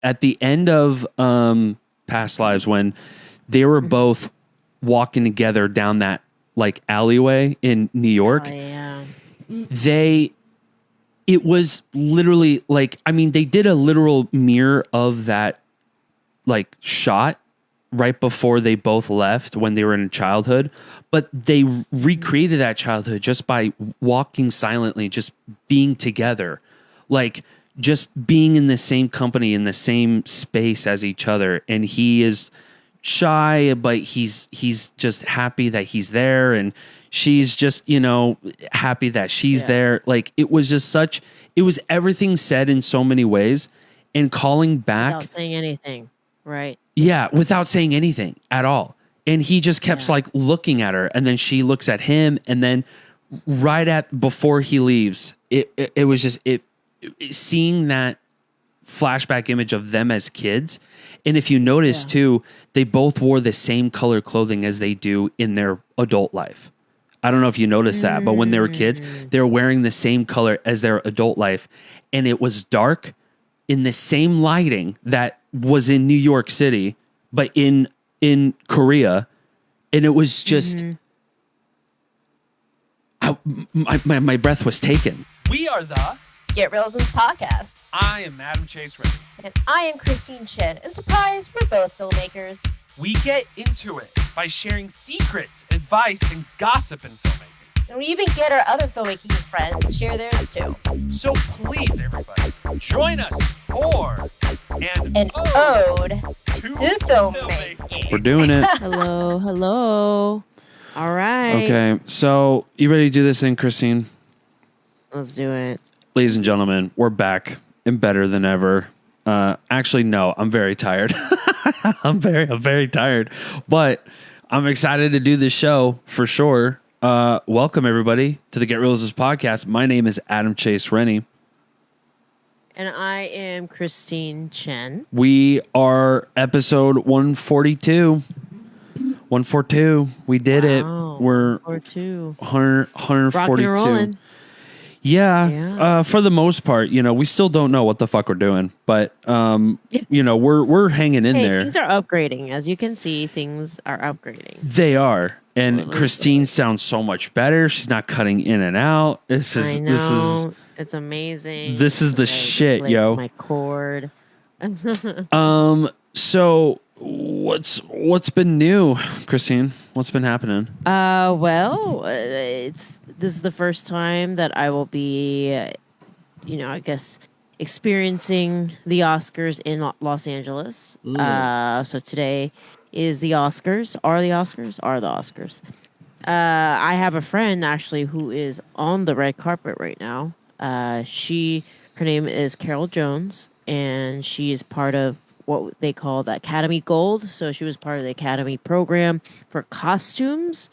at the end of Past Lives, when they were both walking together down that like alleyway in New York, it was literally like, I mean, they did a literal mirror of that like shot right before they both left when they were in childhood, but they recreated that childhood just by walking silently, just being together, like just being in the same company, in the same space as each other. And he is shy, but he's just happy that he's there. And she's just, you know, happy that she's there. Like it was just it was everything said in so many ways, and calling back without saying anything. Right. Yeah, without saying anything at all. And he just kept like looking at her, and then she looks at him, and then before he leaves, it was just seeing that flashback image of them as kids. And if you notice too, they both wore the same color clothing as they do in their adult life. I don't know if you noticed that, but when they were kids, they were wearing the same color as their adult life. And it was dark in the same lighting that was in New York City, but in Korea. And it was just, my breath was taken. We are the Get Reelisms Podcast. I am Adam Chase Rani. And I am Christine Chen. And surprise, we're both filmmakers. We get into it by sharing secrets, advice, and gossip in filmmaking. And we even get our other filmmaking friends to share theirs too. So please, everybody, join us for an ode to filmmaking. We're doing it. Hello. All right. Okay, so you ready to do this thing, Christine? Let's do it. Ladies and gentlemen, we're back and better than ever. Actually, no, I'm very tired. I'm very tired, but I'm excited to do this show for sure. Welcome everybody to the Get Reelisms Podcast. My name is Adam Chase Rani. And I am Christine Chen. We are episode 142. 142. We did it. We're 142. Rocking and rolling. Yeah. For the most part, you know, we still don't know what the fuck we're doing, but you know, we're hanging in there. Things are upgrading. As you can see, things are upgrading. They are. And Christine sounds so much better. She's not cutting in and out. This is it's amazing. This is the shit, yo. My cord. So what's been new, Christine? What's been happening? Well, this is the first time that I will be, I guess, experiencing the Oscars in Los Angeles. So today is the Oscars. Are the Oscars. I have a friend actually who is on the red carpet right now. Her name is Carol Jones, and she is part of what they call the Academy Gold. So she was part of the Academy program for costumes.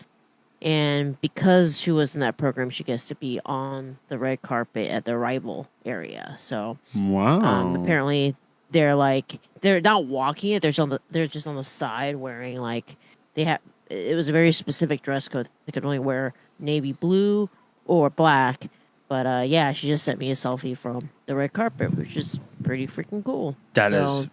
And because she was in that program, she gets to be on the red carpet at the Arrival area. So wow. Apparently they're not walking it. They're just on the side wearing it was a very specific dress code. They could only wear navy blue or black. But she just sent me a selfie from the red carpet, which is pretty freaking cool. That is.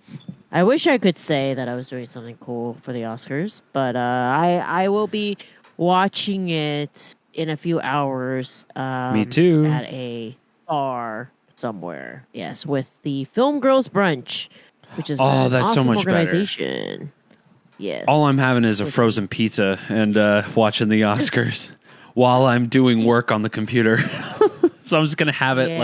I wish I could say that I was doing something cool for the Oscars, but I will be watching it in a few hours. Me too. At a bar somewhere. Yes, with the Film Girls Brunch, which is that's awesome so much organization. Better. Yes. All I'm having is a frozen pizza and watching the Oscars while I'm doing work on the computer. So I'm just gonna have it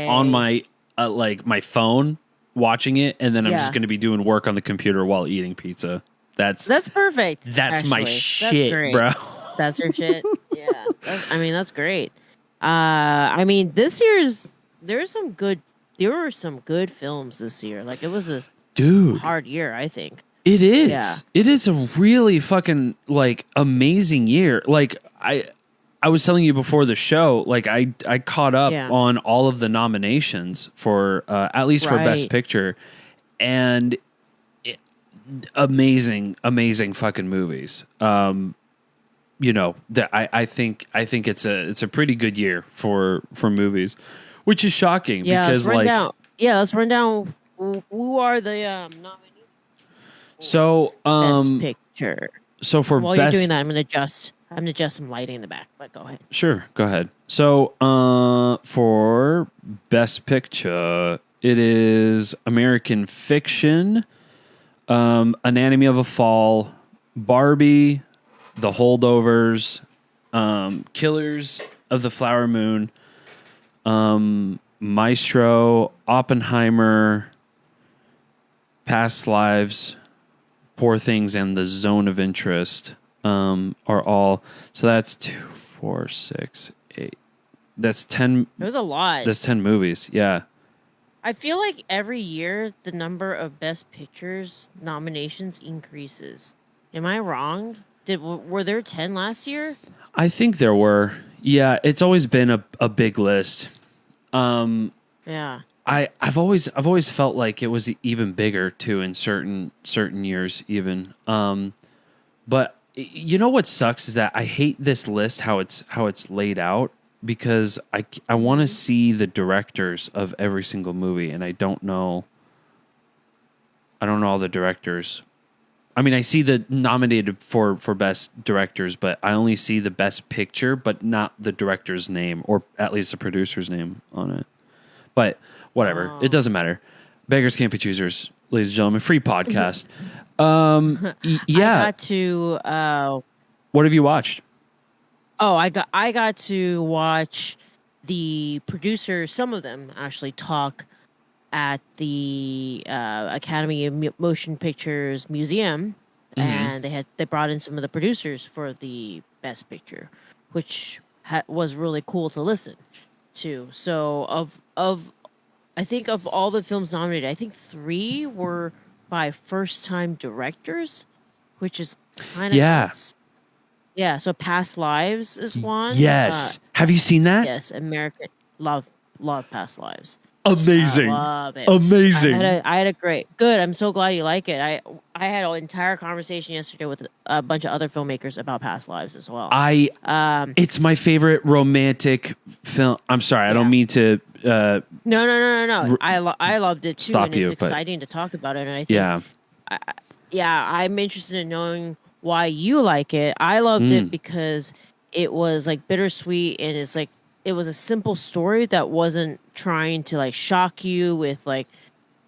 on my my phone, watching it, and then I'm just gonna be doing work on the computer while eating pizza. That's perfect. That's my shit, bro. That's your shit. Yeah, that's great. This year's there were some good films this year. Like it was a hard year, I think. It is. Yeah. It is a really fucking amazing year. Like I was telling you before the show, I caught up on all of the nominations for at least for Best Picture, and amazing fucking movies. I think it's a pretty good year for movies, which is shocking because let's run down who are the nominees? So, Best Picture. so for While best, you're doing that, I'm gonna adjust some lighting in the back. But go ahead. sure, go ahead. So, for best picture, it is American Fiction, Anatomy of a Fall, Barbie, The Holdovers, Killers of the Flower Moon, Maestro, Oppenheimer, Past Lives, Poor Things, and The Zone of Interest are all. So that's 2, 4, 6, 8. That's 10. It was a lot. That's 10 movies. Yeah. I feel like every year the number of Best Pictures nominations increases. Am I wrong? Were there 10 last year? I think there were. Yeah, it's always been a big list. Yeah. I've always felt like it was even bigger too in certain years even. But you know what sucks is that I hate this list how it's laid out because I want to see the directors of every single movie and I don't know all the directors. I mean, I see the nominated for best directors, but I only see the best picture, but not the director's name or at least the producer's name on it. But whatever, it doesn't matter. Beggars can't be choosers, ladies and gentlemen. Free podcast. Yeah. I got to. What have you watched? Oh, I got to watch the producers. Some of them actually talk at the Academy of Motion Pictures Museum, and they brought in some of the producers for the Best Picture, which was really cool to listen to. So of I think of all the films nominated, I think 3 were by first time directors, which is kind of nuts. Yeah. So Past Lives is one. Yes. Have you seen that? Yes. American love Past Lives. Amazing. I love it. Amazing. I had a great. Good. I'm so glad you like it. I had an entire conversation yesterday with a bunch of other filmmakers about Past Lives as well. It's my favorite romantic film. I'm sorry, I don't mean to. No. I loved it too, Stop and you, it's but- exciting to talk about it. And I think, I'm interested in knowing why you like it. I loved it because it was like bittersweet, and it's like it was a simple story that wasn't trying to like shock you with like,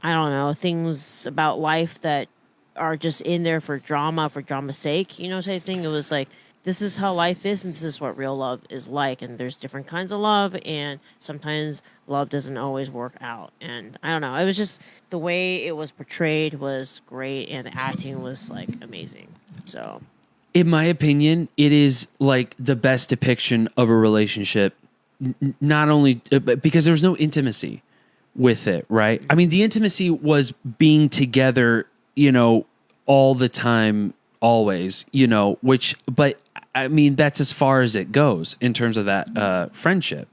I don't know, things about life that are just in there for drama's sake, type thing. It was like, this is how life is, and this is what real love is like. And there's different kinds of love, and sometimes love doesn't always work out. And I don't know, it was just the way it was portrayed was great, and the acting was like amazing. So, in my opinion, it is like the best depiction of a relationship. Not only because there was no intimacy with it, right? I mean, the intimacy was being together, all the time, always, but I mean, that's as far as it goes in terms of that friendship.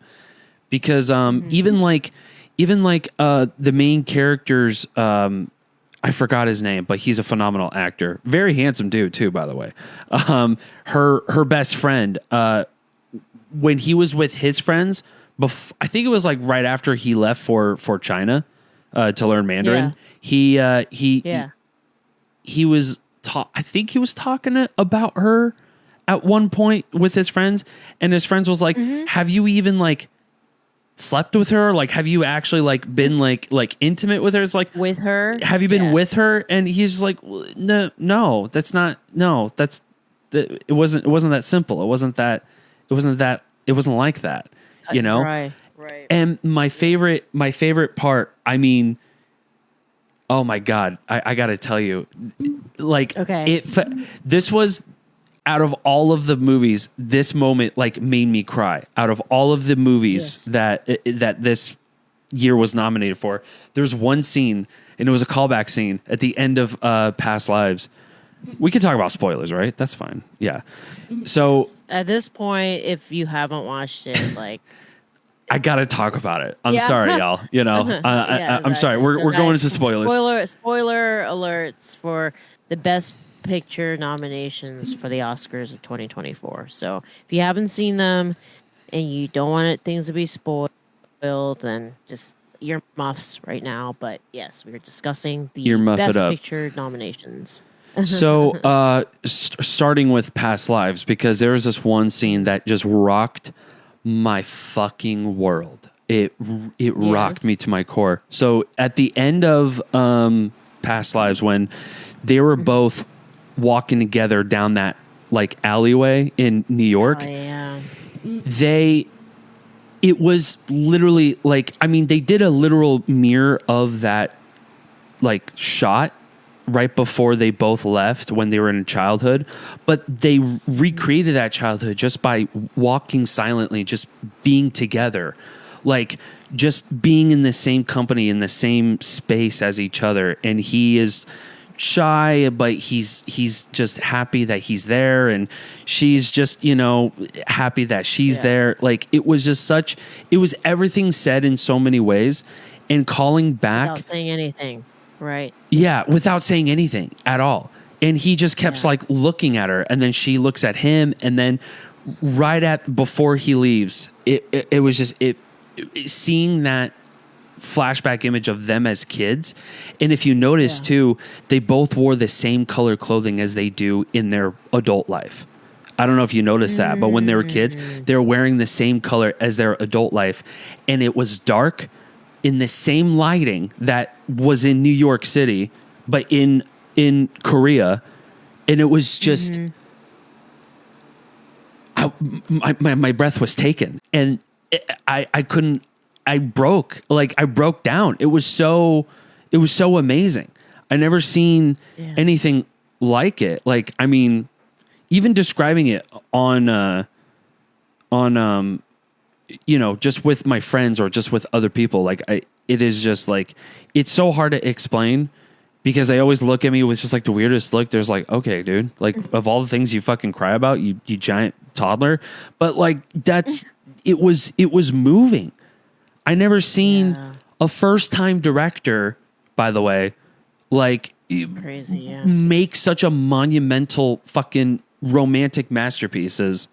Because even like the main character's I forgot his name, but he's a phenomenal actor. Very handsome dude too, by the way. Her best friend, when he was with his friends, I think it was like right after he left for China to learn Mandarin. Yeah. He was I think he was talking about her at one point with his friends, and his friends was like, "Have you even like slept with her? Like, have you actually like been like intimate with her?" It's like, with her, have you been with her? And he's just like, no, that's not. No, it wasn't that simple. It wasn't like that. Right. And my favorite part, I mean, oh my God, I got to tell you, like, this was, out of all of the movies, this moment like made me cry. Out of all of the movies that this year was nominated for, there's one scene, and it was a callback scene at the end of Past Lives. We can talk about spoilers, right? That's fine. Yeah. So at this point, if you haven't watched it, like, I gotta talk about it. I'm sorry, y'all. I'm sorry. So We're guys, going into spoilers. Spoiler alerts for the Best Picture nominations for the Oscars of 2024. So if you haven't seen them and you don't want things to be spoiled, then just earmuffs right now, but yes, we are discussing the Earmuff it Best up. Picture nominations. So, starting with Past Lives, because there was this one scene that just rocked my fucking world. It rocked me to my core. So, at the end of Past Lives, when they were both walking together down that like alleyway in New York, Oh, yeah. it was literally like, I mean, they did a literal mirror of that like shot right before they both left when they were in childhood, but they recreated that childhood just by walking silently, just being together, like just being in the same company, in the same space as each other. And he is shy, but he's just happy that he's there, and she's just, you know, happy that she's there. Like, it was just it was everything said in so many ways, and calling back Without saying anything, right? Yeah, without saying anything at all. And he just kept like looking at her, and then she looks at him, and then before he leaves, it was just seeing that flashback image of them as kids. And if you notice too, they both wore the same color clothing as they do in their adult life. I don't know if you noticed that, but when they were kids, they were wearing the same color as their adult life, and it was dark in the same lighting that was in New York City, but in Korea. And it was just, my breath was taken, and I broke down. It was so amazing. I never seen anything like it. Like, I mean, even describing it on you know, just with my friends or just with other people, like it is just like, it's so hard to explain, because they always look at me with just like the weirdest look. There's like, okay, dude, like, of all the things you fucking cry about, you giant toddler. But like, it was moving. I never seen a first time director, by the way, like Crazy, make such a monumental fucking romantic masterpiece as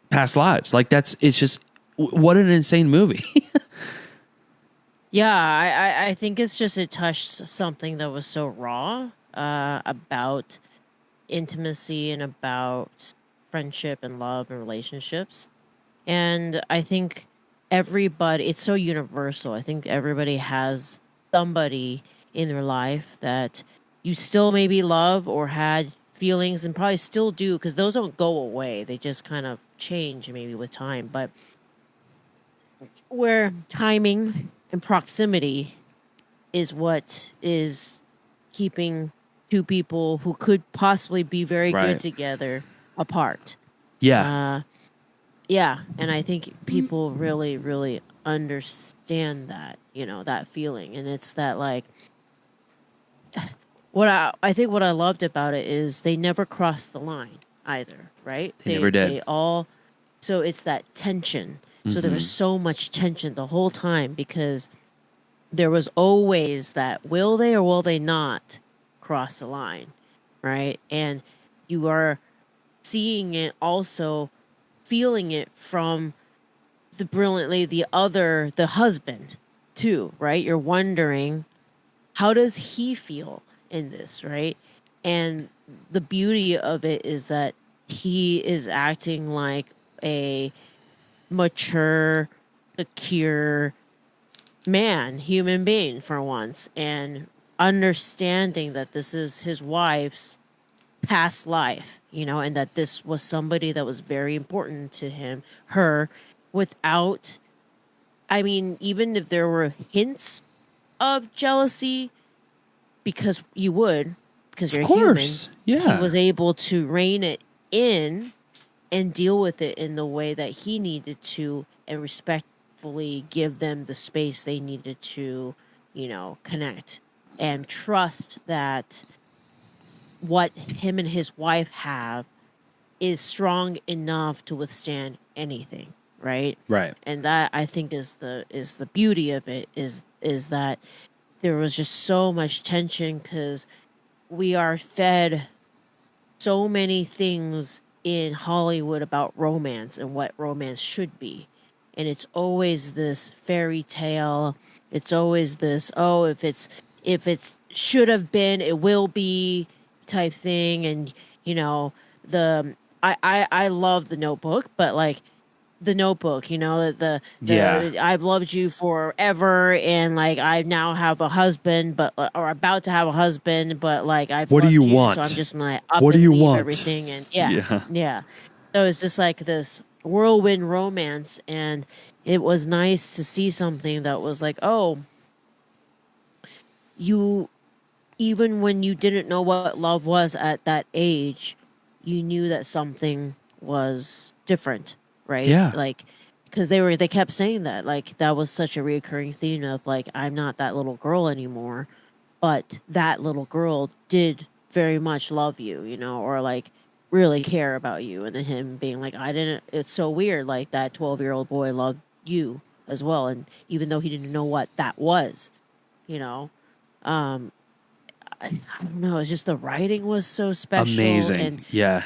Past Lives. Like, it's just, what an insane movie. Yeah, I think it's just, it touched something that was so raw about intimacy and about friendship and love and relationships. And I think everybody, it's so universal. I think everybody has somebody in their life that you still maybe love or had feelings and probably still do, because those don't go away. They just kind of change maybe with time. But where timing and proximity is what is keeping two people who could possibly be very good together apart. Yeah. Yeah. And I think people really, really understand that, you know, that feeling. And it's that, like, I think what I loved about it is they never crossed the line either, right? They never did. They all, so it's that tension. So there was so much tension the whole time, because there was always that, will they or will they not cross the line, right? And you are seeing it, also feeling it from the husband too, right? You're wondering, how does he feel in this, right? And the beauty of it is that he is acting like a mature, secure man, human being for once, and understanding that this is his wife's past life, you know, and that this was somebody that was very important to her, without, I mean, even if there were hints of jealousy, because you're human. Yeah. He was able to rein it in and deal with it in the way that he needed to, and respectfully give them the space they needed to, you know, connect and trust that what him and his wife have is strong enough to withstand anything, right? Right. And that, I think, is the beauty of it, is that there was just so much tension, because we are fed so many things in Hollywood about romance and what romance should be. and it's always this fairy tale. It's always this, oh, if it's should have been, it will be type thing. And I love The Notebook, but like The Notebook, the I've loved you forever, and like I now have a husband, but or about to have a husband, but like I've What do loved you you, want? so I'm just like up What do and you leave want? everything, and yeah. So it's just like this whirlwind romance, and it was nice to see something that was like, oh, you, even when you didn't know what love was at that age, you knew that something was different, right? Yeah. Like, because they kept saying that, like, that was such a reoccurring theme of like, I'm not that little girl anymore, but that little girl did very much love you, or like really care about you. And then him being like, I didn't, it's so weird, like that 12-year-old boy loved you as well. And even though he didn't know what that was, I don't know, it's just the writing was so special. Amazing. And yeah.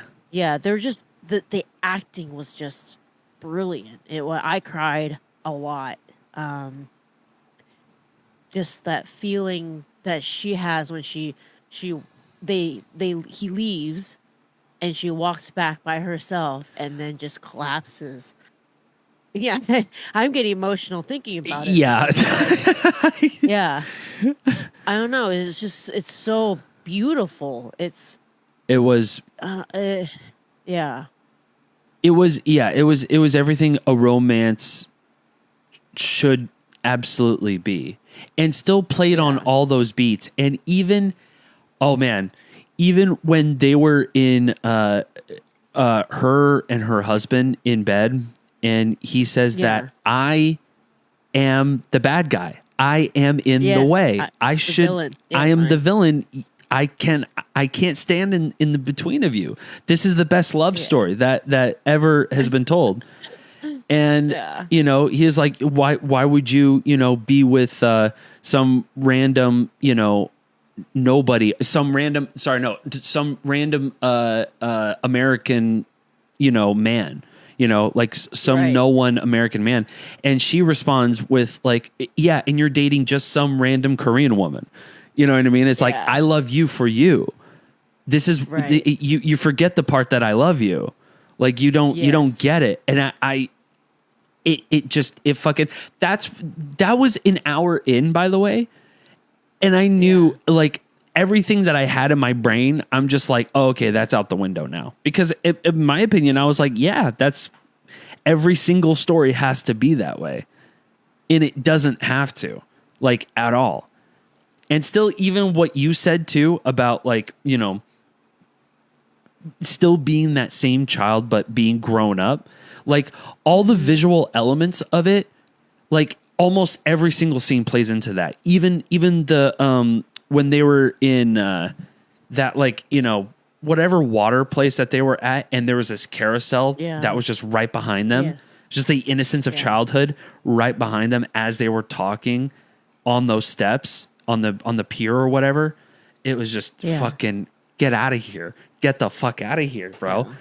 they're just, the acting was just brilliant. I cried a lot. Just that feeling that she has when he leaves and she walks back by herself and then just collapses. Yeah, I'm getting emotional thinking about it. Yeah. Yeah. I don't know. It's just, it's so beautiful. It was yeah. it was everything a romance should absolutely be, and still played on all those beats. And even when they were in her and her husband in bed, and he says that I am the bad guy, I am in the way, I should, villain. Yes, I am the villain, I can't stand in the between of you. This is the best love story that ever has been told. And he is like, why would you be with some random nobody, some random American man, like some no one American man. And she responds with like, yeah, and you're dating just some random Korean woman. You know what I mean? It's like, I love you for you. This is you forget the part that I love you. Like you don't get it. And that was an hour in, by the way. And I knew like everything that I had in my brain, I'm just like, oh, okay, that's out the window now. Because in my opinion, I was like, yeah, that's every single story has to be that way. And it doesn't have to, like, at all. And still, even what you said too about like, still being that same child, but being grown up, like all the visual elements of it, like almost every single scene plays into that. Even the, when they were in that, like, whatever water place that they were at, and there was this carousel that was just right behind them, just the innocence of childhood right behind them as they were talking on those steps on the pier or whatever. It was just fucking get out of here. Get the fuck out of here, bro. Yeah.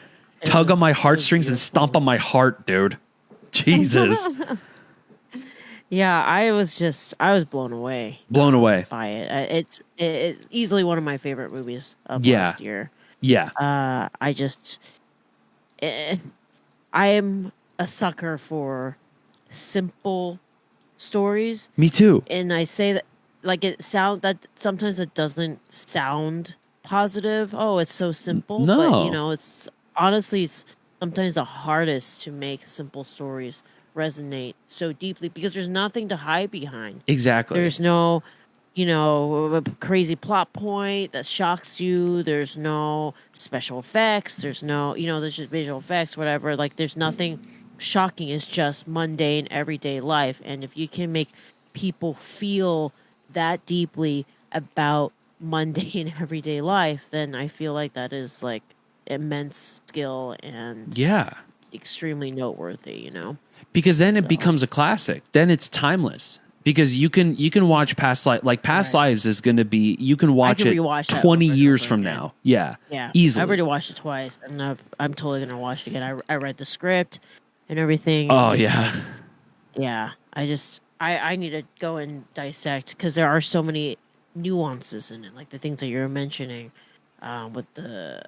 Tug on my heartstrings and stomp on my heart, dude. Jesus. Yeah, I was blown away. Blown away by it. It's easily one of my favorite movies of last year. Yeah. I am a sucker for simple stories. Me too. And I say that like that sometimes it doesn't sound positive. Oh, it's so simple. No. But it's honestly, it's sometimes the hardest to make simple stories resonate so deeply because there's nothing to hide behind. Exactly. There's no, a crazy plot point that shocks you. There's no special effects. There's no, there's just visual effects, whatever. Like there's nothing shocking. It's just mundane everyday life. And if you can make people feel that deeply about mundane everyday life, then I feel like that is like immense skill and extremely noteworthy, because then it becomes a classic. Then it's timeless because you can watch Past Lives is going to be, you can watch it 20 years from now. Yeah. Easily. I've already watched it twice and I'm totally going to watch it again. I read the script and everything. Oh yeah. Yeah, I need to go and dissect because there are so many nuances in it, like the things that you're mentioning, with the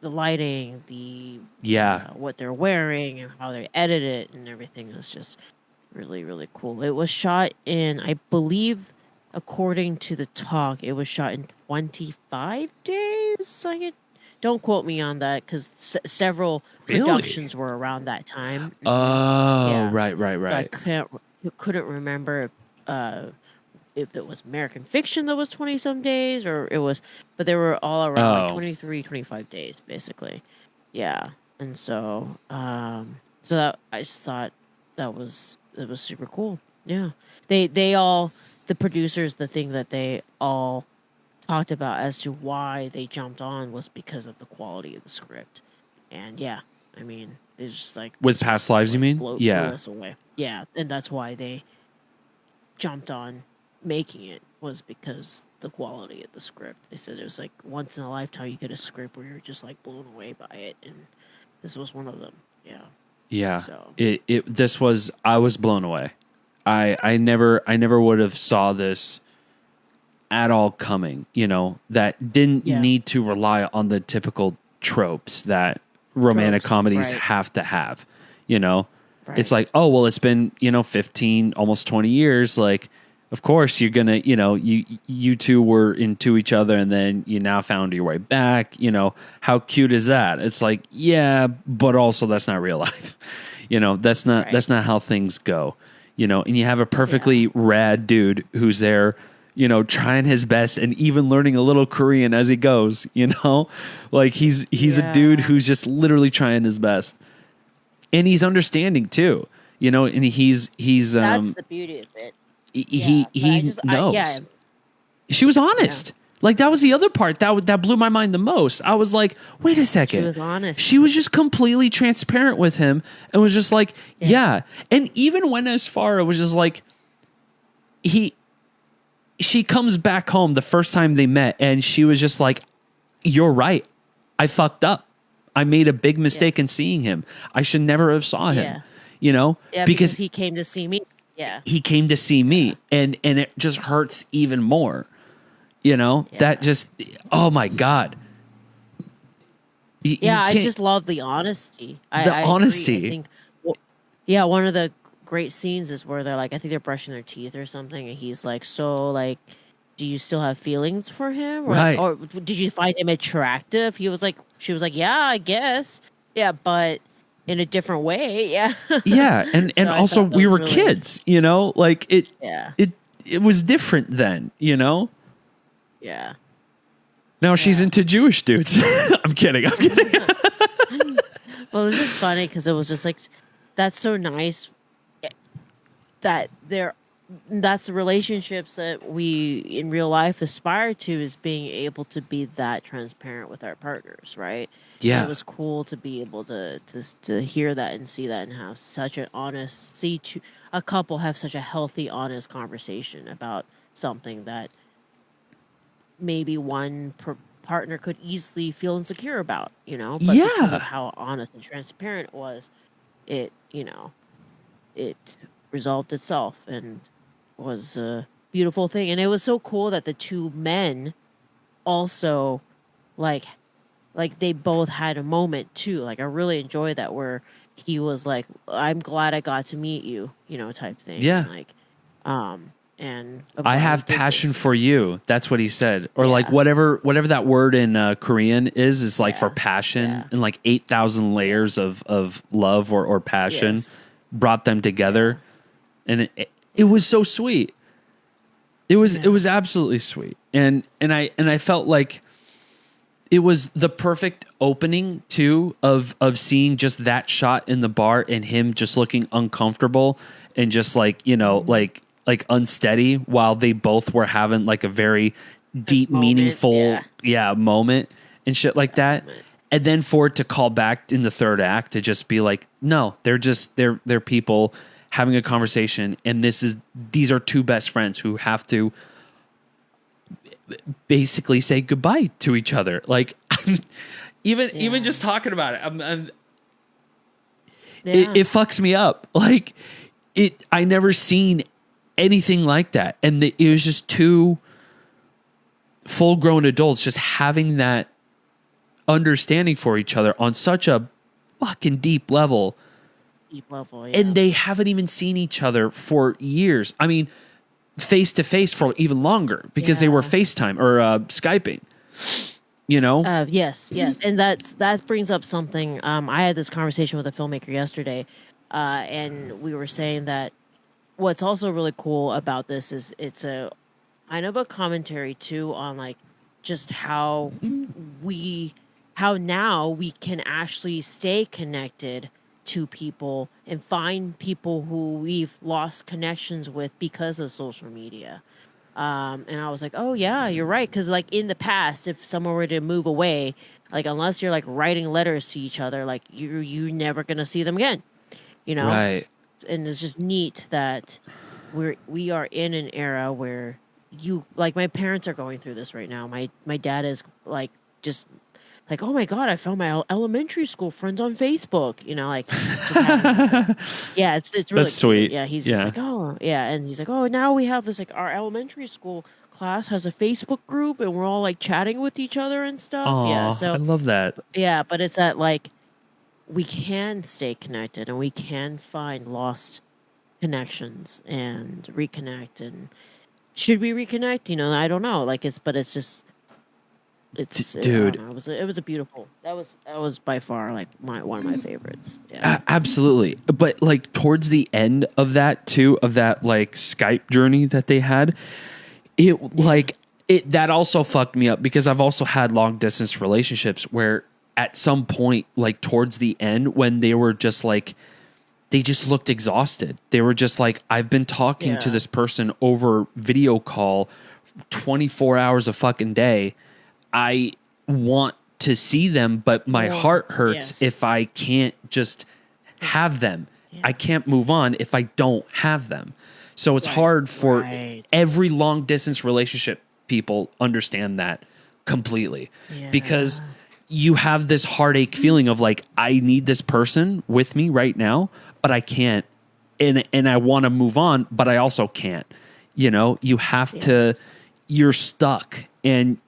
lighting, the Yeah. what they're wearing and how they edit it and everything is just really really cool. It was shot in, I believe, according to the talk, it was shot in 25 days. Don't quote me on that because several Really? productions were around that time. Oh, Yeah. right, So I right. couldn't remember if it was American Fiction that was 20 some days or it was, but they were all around like Oh, 23, 25 days basically. Yeah. And so that I just thought it was super cool. Yeah. They all, the producers, the thing that they all talked about as to why they jumped on was because of the quality of the script. And yeah, I mean, it's just like the with script past just, lives, you like, mean? blew Yeah. us away. Yeah, and that's why they jumped on making it was because the quality of the script. They said it was like once in a lifetime you get a script where you're just like blown away by it, and this was one of them. Yeah. Yeah. So I was blown away. I never would have saw this at all coming, that didn't Yeah. need to rely on the typical tropes that romantic Tropes, comedies right. have to have, Right. It's like, oh, well, it's been, 15, almost 20 years. Like, of course you're going to, you two were into each other and then you now found your way back. How cute is that? It's like, yeah, but also that's not real life. That's Right. not how things go, and you have a perfectly rad dude who's there, trying his best and even learning a little Korean as he goes, like he's a dude Yeah. who's just literally trying his best. And he's understanding too, and he's That's the beauty of it. he Yeah, but I knows. just- yeah. She was honest. Like that was the other part that blew my mind the most. I was like, wait a second. She was honest. She was just completely transparent with him and was just like, Yes. yeah. And even went as far, it was just like she comes back home the first time they met and she was just like, you're right. I fucked up. I made a big mistake in seeing him. I should never have saw him, Yeah, because he came to see me. Yeah. he came to see me and it just hurts even more, that just, oh my God. Yeah, I just love the honesty. I agree. Honesty. I think, one of the great scenes is where they're like, I think they're brushing their teeth or something, and he's like, so like, do you still have feelings for him? Or, Right. or did you find him attractive? She was like, yeah, I guess. Yeah, but in a different way. Yeah. Yeah. And So I also thought that we was were really- kids, like Yeah. it was different then, Yeah. Now she's into Jewish dudes. I'm kidding. Well, it's just funny because it was just like, that's so nice that that's the relationships that we in real life aspire to, is being able to be that transparent with our partners, right? Yeah. It was cool to be able to hear that and see that and have such an honest, a couple have such a healthy, honest conversation about something that maybe one partner could easily feel insecure about, but because Yeah. of how honest and transparent it was, it it resolved itself and was a beautiful thing. And it was so cool that the two men also like they both had a moment too. Like I really enjoyed that, where he was like, I'm glad I got to meet you, type thing. Yeah. Like and I'm I glad we have did passion this. for you. That's what he said. Or like Yeah. whatever that word in Korean is like for Yeah. passion, Yeah. and like 8,000 layers of love or passion Yes. brought them together. And it was so sweet. It was absolutely sweet. And I felt like it was the perfect opening too of seeing just that shot in the bar and him just looking uncomfortable and just like, like unsteady while they both were having like a very deep, moment, meaningful moment and shit like that. moment. And then for it to call back in the third act to just be like, no, they're people having a conversation, and these are two best friends who have to basically say goodbye to each other. Like even just talking about it, Yeah. it fucks me up. Like I never seen anything like that. And it was just two full grown adults just having that understanding for each other on such a fucking deep level. Yeah. And they haven't even seen each other for years. I mean, face to face for even longer because they were FaceTime or Skyping, you know? Yes. And that brings up something. I had this conversation with a filmmaker yesterday, and we were saying that what's also really cool about this is it's a kind of a commentary too on like just how now we can actually stay connected to people and find people who we've lost connections with because of social media. And I was like, oh yeah, you're right. Cause like in the past, if someone were to move away, like unless you're like writing letters to each other, like you're never gonna see them again, you know? Right. And it's just neat that we are in an era where like my parents are going through this right now. My dad is like just like, oh my God, I found my elementary school friends on Facebook. You know, like, just yeah, it's really That's sweet. Yeah, he's just like, oh yeah, and he's like, oh, now we have this like our elementary school class has a Facebook group, and we're all like chatting with each other and stuff. Aww, yeah, so I love that. Yeah, but it's that like we can stay connected and we can find lost connections and reconnect. And should we reconnect? You know, I don't know. Like it's just. Dude, it was a beautiful. That was by far like one of my favorites. Yeah, absolutely. But like towards the end of that too, of that like Skype journey that they had, that also fucked me up because I've also had long distance relationships where at some point, like towards the end, when they were just like, they just looked exhausted. They were just like, I've been talking to this person over video call 24 hours a fucking day. I want to see them, but my heart hurts if I can't just have them. Yeah. I can't move on if I don't have them. So it's hard for every long distance relationship. People understand that completely because you have this heartache feeling of like, I need this person with me right now, but I can't. And I want to move on, but I also can't. You know, you have to, you're stuck. And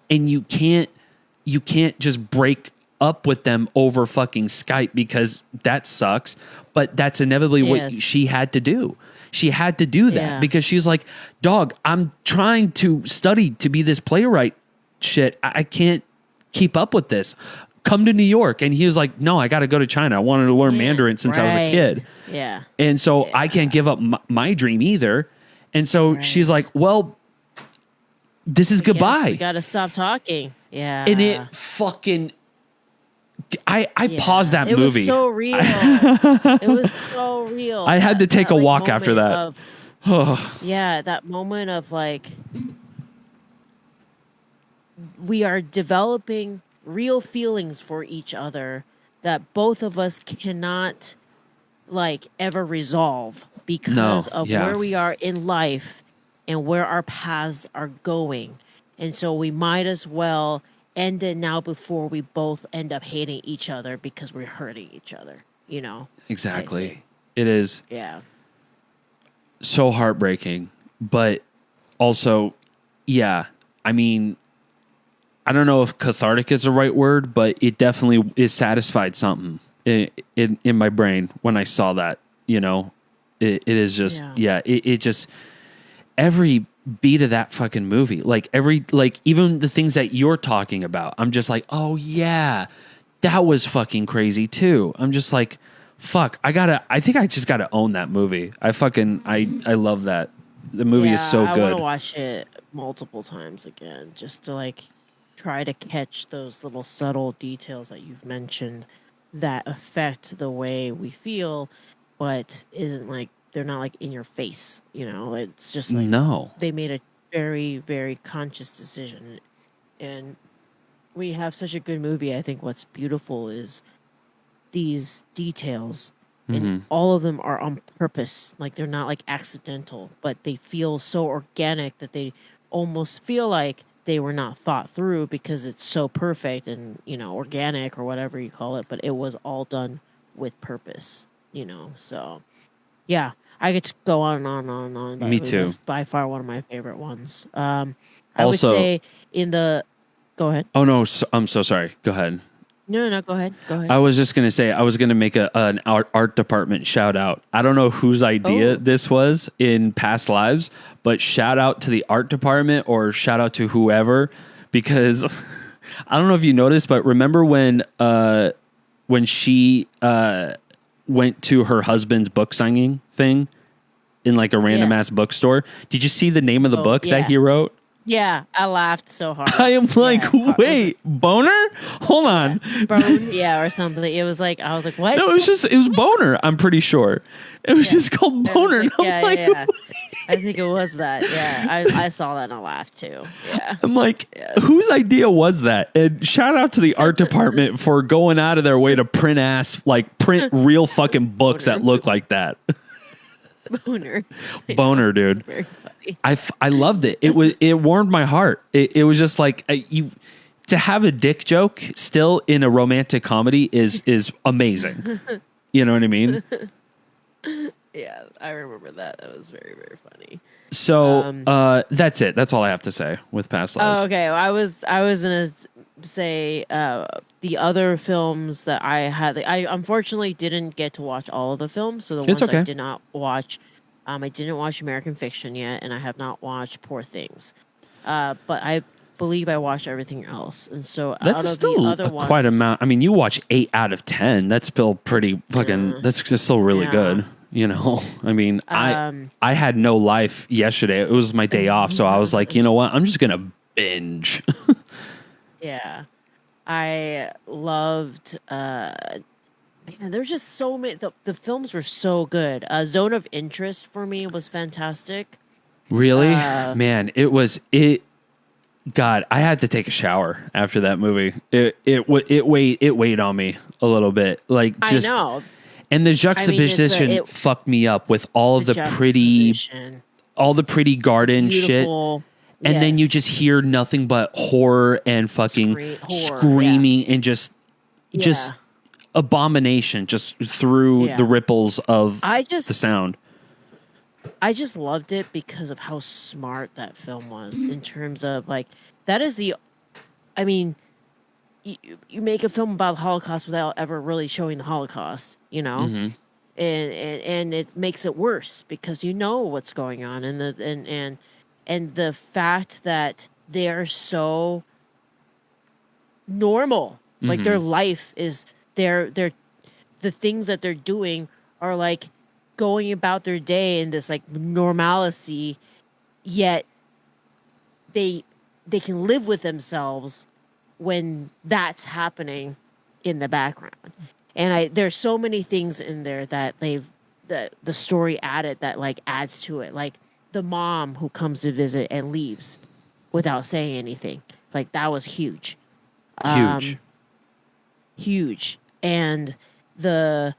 you can't just break up with them over fucking Skype because that sucks. But that's inevitably what she had to do. She had to do that because she's like, dog, I'm trying to study to be this playwright shit. I can't keep up with this. Come to New York. And he was like, no, I got to go to China. I wanted to learn Mandarin since I was a kid. Yeah. And so I can't give up my dream either. And so she's like, well, this is goodbye. We got to stop talking. Yeah. And it fucking, I paused that movie. It was so real. It was so real. I had to take a walk after that. That moment of like, we are developing real feelings for each other that both of us cannot like ever resolve because of where we are in life and where our paths are going. And so we might as well end it now before we both end up hating each other because we're hurting each other, you know? Exactly. It is. Yeah. So heartbreaking, but also, I mean, I don't know if cathartic is the right word, but it definitely is satisfied something in my brain when I saw that, you know, it is just, it just, every beat of that fucking movie, like even the things that you're talking about, I'm just like, oh yeah, that was fucking crazy too. I'm just like, fuck, I think I just gotta own that movie. I love that. The movie is so good. I want to watch it multiple times again, just to like try to catch those little subtle details that you've mentioned that affect the way we feel, but isn't like, they're not like in your face, you know. It's just like they made a very, very conscious decision, and we have such a good movie. I think what's beautiful is these details, and all of them are on purpose. Like they're not like accidental, but they feel so organic that they almost feel like they were not thought through because it's so perfect and, you know, organic or whatever you call it. But it was all done with purpose, you know. So Yeah, I could go on and on and on and on. But Me too. That's by far one of my favorite ones. I would Also- say in the. Go ahead. Oh no, I'm so sorry. Go ahead. No. Go ahead. Go ahead. I was just gonna say I was gonna make an art department shout out. I don't know whose idea this was in past lives, but shout out to the art department or shout out to whoever, because I don't know if you noticed, but remember when she went to her husband's book signing thing in like a random ass bookstore? Did you see the name of the book that he wrote? Yeah, I laughed so hard. I am like, Yeah. wait, boner? Hold on. Bone, yeah, or something. It was like, I was like, what? No, it was boner. I'm pretty sure it was just called I was boner. like, And I'm like, yeah. I think it was that. Yeah, I saw that and I laughed too. Yeah. I'm like, whose idea was that? And shout out to the art department for going out of their way to print real fucking books that look like that. Boner. Boner, dude. Very funny. I loved it. It warmed my heart. It was just like to have a dick joke still in a romantic comedy is amazing. You know what I mean? Yeah, I remember that. That was very, very funny. So that's it. That's all I have to say with past lives. Oh, okay. I was gonna say the other films that I had. I unfortunately didn't get to watch all of the films. So the ones I did not watch, I didn't watch American Fiction yet, and I have not watched Poor Things. But I believe I watched everything else, and so That's out of still the other ones, quite amount. I mean, you watch 8 out of 10. That's still pretty fucking. That's just still really good. You know, I mean, I had no life yesterday. It was my day off, so I was like, you know what? I'm just gonna binge. Yeah, I loved. Man, there's just so many. The films were so good. Zone of Interest for me was fantastic. Really, man, it was it. God, I had to take a shower after that movie. It weighed on me a little bit. Like just, I know. And the juxtaposition fucked me up with all of the pretty garden shit. And then you just hear nothing but horror and fucking screaming and just abomination just through the ripples of the sound. I just loved it because of how smart that film was in terms of like that is the. I mean, you make a film about the Holocaust without ever really showing the Holocaust, you know, and it makes it worse because you know what's going on and the fact that they are so normal, like their life is the things that they're doing are like going about their day in this like normalcy, yet they can live with themselves when that's happening in the background. And there's so many things in there that the story added that like adds to it. Like the mom who comes to visit and leaves without saying anything. Like that was huge. Huge. And the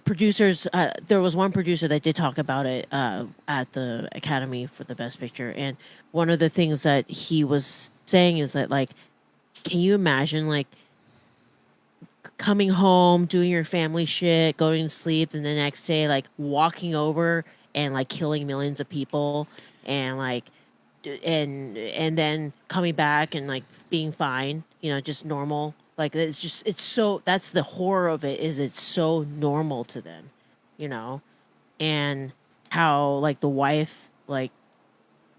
producers, there was one producer that did talk about it at the Academy for the Best Picture. And one of the things that he was saying is that like, can you imagine like coming home, doing your family shit, going to sleep, and the next day like walking over and like killing millions of people and like and then coming back and like being fine, you know, just normal. Like it's so that's the horror of it is it's so normal to them, you know, and how like the wife, like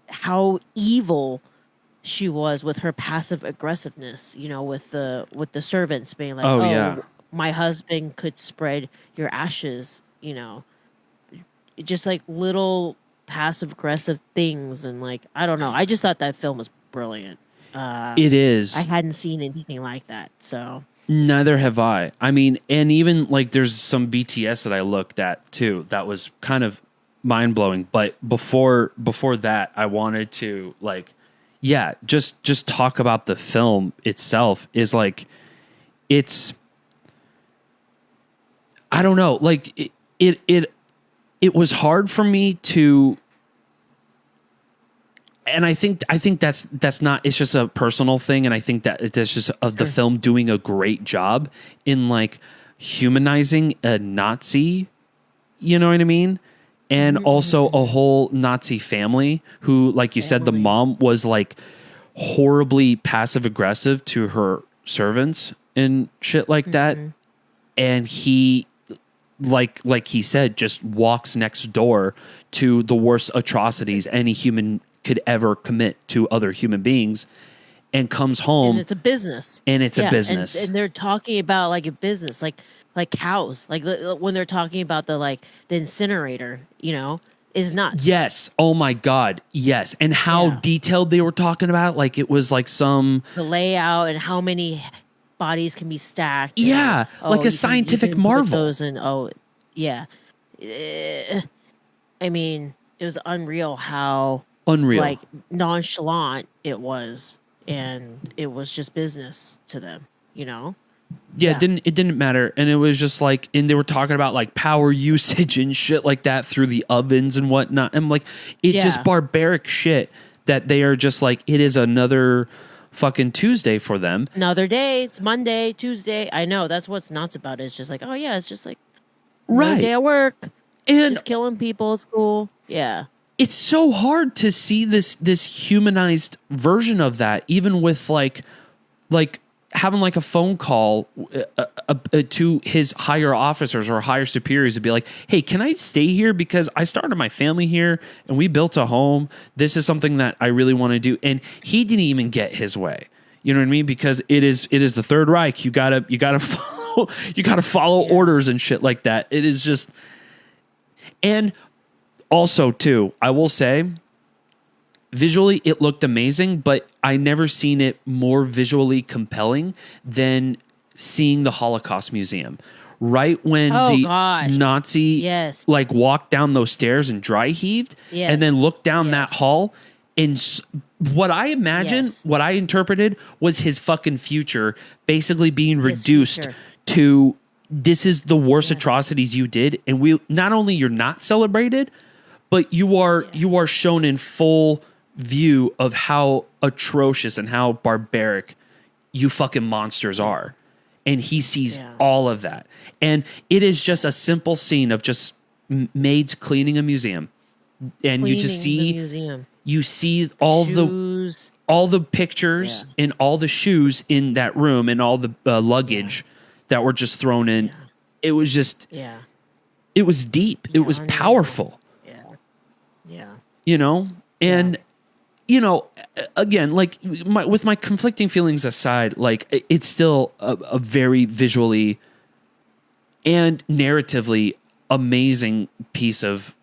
how evil she was with her passive aggressiveness, you know, with the servants being like, my husband could spread your ashes, you know, just like little passive aggressive things. And like, I don't know. I just thought that film was brilliant. It is. I hadn't seen anything like that. So neither have I. I mean, and even like there's some BTS that I looked at too. That was kind of mind blowing. But before that, I wanted to like, just talk about the film itself is like, it's, I don't know, like it was hard for me to, and I think that's not, it's just a personal thing. And I think that that's just of the film doing a great job in like humanizing a Nazi You know what I mean? And also a whole Nazi family who, like you said, the mom was like horribly passive aggressive to her servants and shit like that. And he, like he said, just walks next door to the worst atrocities any human could ever commit to other human beings, and comes home. And it's a business. And it's a business. And they're talking about like a business, like cows, like when they're talking about the incinerator, is nuts. Yes. Oh my God. Yes. And how detailed they were talking about. Like it was like the layout and how many bodies can be stacked. Yeah. Like a scientific marvel. Those and yeah. I mean, it was unreal how like nonchalant it was, and it was just business to them, Yeah, it didn't matter. And it was just like, and they were talking about like power usage and shit like that through the ovens and whatnot. And like, it's just barbaric shit that they are just like, it is another fucking Tuesday for them. Another day. It's Monday, Tuesday. I know. That's what's nuts about it. It's just like, oh yeah, it's just like another day at work. And just killing people at school. Yeah. It's so hard to see this humanized version of that, even with like having like a phone call to his higher officers or higher superiors to be like, hey, can I stay here? Because I started my family here and we built a home. This is something that I really want to do. And he didn't even get his way. You know what I mean? Because it is the Third Reich. You gotta follow orders and shit like that. It is just, and also too, I will say, visually, it looked amazing, but I never seen it more visually compelling than seeing the Holocaust Museum. Right when Nazi like walked down those stairs and dry heaved, and then looked down that hall, and what I imagined, what I interpreted was his fucking future basically being reduced to, this is the worst atrocities you did, and we not only you're not celebrated, but you are shown in full view of how atrocious and how barbaric you fucking monsters are. And he sees all of that. And it is just a simple scene of just maids cleaning a museum. And you just see all the pictures and all the shoes in that room and all the luggage that were just thrown in. It was just, it was deep. It was powerful. And again, like with my conflicting feelings aside, like it's still a very visually and narratively amazing piece of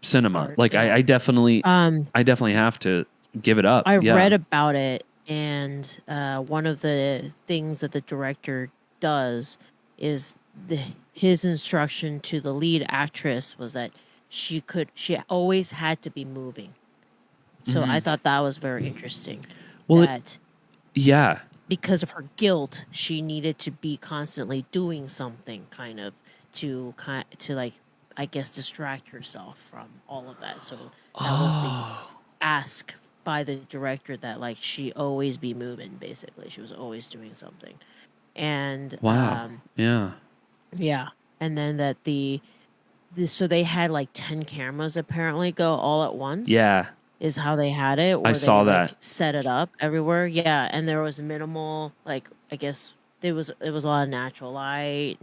cinema. Like I definitely have to give it up. I read about it, and one of the things that the director does is his instruction to the lead actress was that she always had to be moving. So I thought that was very interesting. Well, because of her guilt, she needed to be constantly doing something kind of to like, I guess, distract herself from all of that. So that was the ask by the director, that like she always be moving, basically. She was always doing something. And and then that so they had like 10 cameras apparently go all at once. Is how they had it. I saw that. Like, set it up everywhere. Yeah, and there was minimal, like, I guess it was a lot of natural light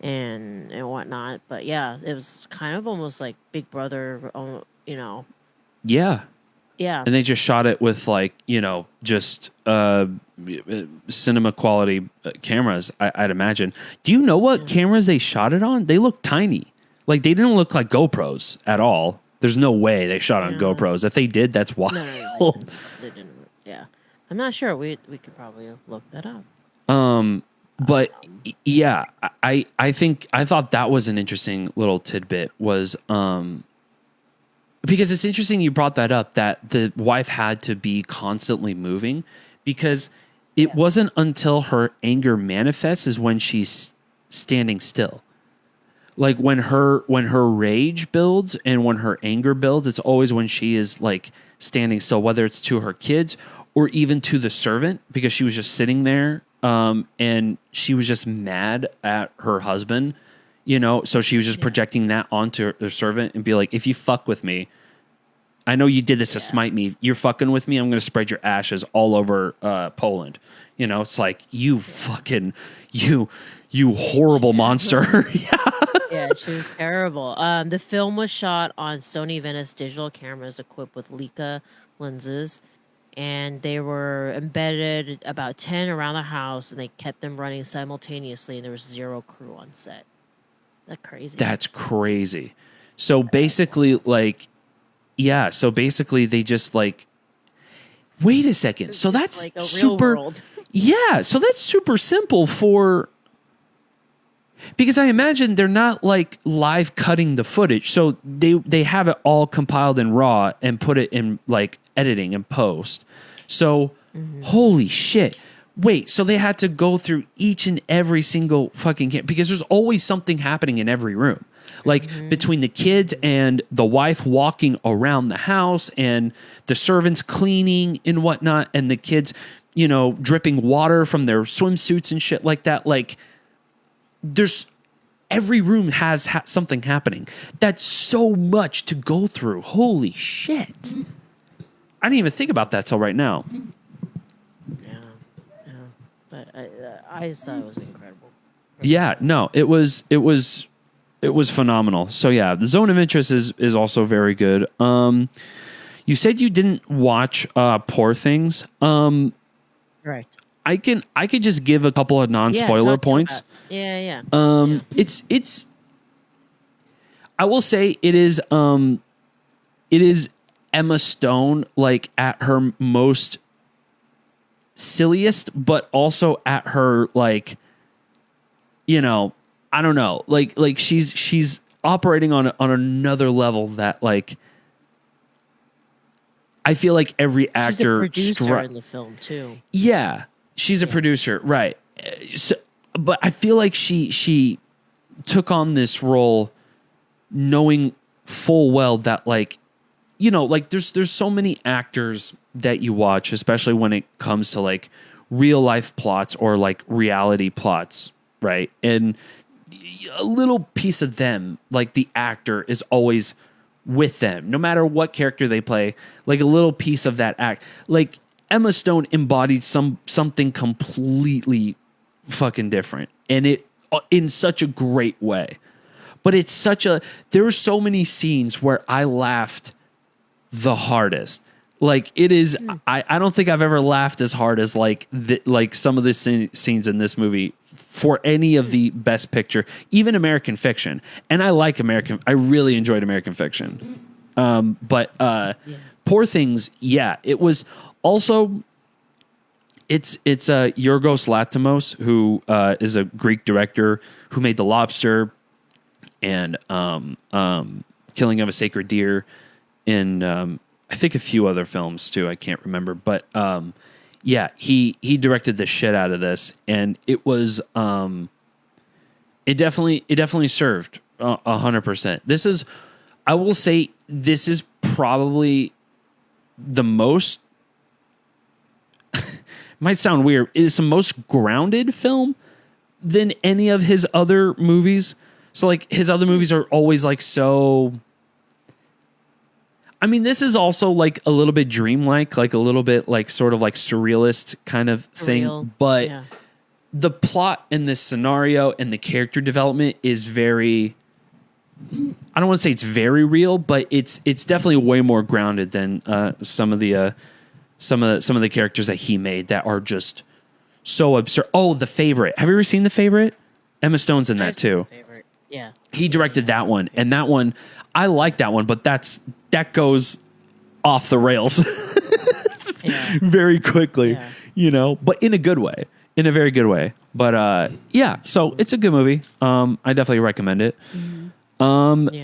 and whatnot. But yeah, it was kind of almost like Big Brother, Yeah. Yeah. And they just shot it with like, just cinema quality cameras, I'd imagine. Do you know what cameras they shot it on? They look tiny. Like they didn't look like GoPros at all. There's no way they shot on GoPros. If they did, that's wild. No, they didn't. Yeah. I'm not sure. We could probably look that up. But yeah, I thought that was an interesting little tidbit, was because it's interesting you brought that up, that the wife had to be constantly moving, because it wasn't until her anger manifests is when she's standing still. Like when her rage builds and when her anger builds, it's always when she is like standing still, whether it's to her kids or even to the servant, because she was just sitting there and she was just mad at her husband, you know? So she was just projecting that onto her servant and be like, if you fuck with me, I know you did this to smite me. You're fucking with me. I'm going to spread your ashes all over Poland. You know, it's like, you fucking, you horrible monster. Yeah, she was terrible. The film was shot on Sony Venice digital cameras equipped with Leica lenses, and they were embedded about 10 around the house, and they kept them running simultaneously, and there was 0 crew on set. That's crazy. That's crazy. So basically, like, yeah, so basically they just like, wait a second. So that's like a real super, world. Yeah, so that's super simple because I imagine they're not like live cutting the footage. So they have it all compiled in RAW and put it in like editing and post. So holy shit. Wait, so they had to go through each and every single fucking because there's always something happening in every room. Like between the kids and the wife walking around the house and the servants cleaning and whatnot and the kids, you know, dripping water from their swimsuits and shit like that. Like there's every room has something happening. That's so much to go through. Holy shit. I didn't even think about that till right now. Yeah. But I just thought it was incredible. Yeah, no, it was phenomenal. So yeah, the Zone of Interest is also very good. You said you didn't watch Poor Things. Right. I could just give a couple of non-spoiler points. Yeah. It's I will say it is Emma Stone like at her most silliest, but also at her like, you know, I don't know, like she's operating on another level that like I feel like every actor she's a producer in the film too. Yeah, she's a producer, right? So, but I feel like she took on this role knowing full well that like, you know, like there's so many actors that you watch, especially when it comes to like real life plots or like reality plots, right? And a little piece of them, like the actor is always with them, no matter what character they play, like a little piece of that act. Like Emma Stone embodied something completely fucking different, and it in such a great way. But it's there were so many scenes where I laughed the hardest. Like it is, I don't think I've ever laughed as hard as like some of the scenes in this movie for any of the Best Picture, even American Fiction. And I really enjoyed American Fiction. But Poor Things, yeah, it was also, it's Yorgos Lanthimos, who is a Greek director who made The Lobster and Killing of a Sacred Deer and I think a few other films too. I can't remember, but yeah, he directed the shit out of this, and it was it definitely served 100%. I will say, this is probably the most. Might sound weird. It is the most grounded film than any of his other movies. So like his other movies are always like so. I mean, this is also like a little bit dreamlike, like a little bit like sort of like surrealist kind of thing. But the plot and the scenario and the character development is very, I don't want to say it's very real, but it's definitely way more grounded than some of the characters that he made that are just so absurd. Oh, The Favorite. Have you ever seen The Favorite? Emma Stone's in that too. Yeah. He directed that one, and that one, I like that one, but that goes off the rails very quickly, you know, but in a good way, in a very good way. But yeah, so it's a good movie. I definitely recommend it.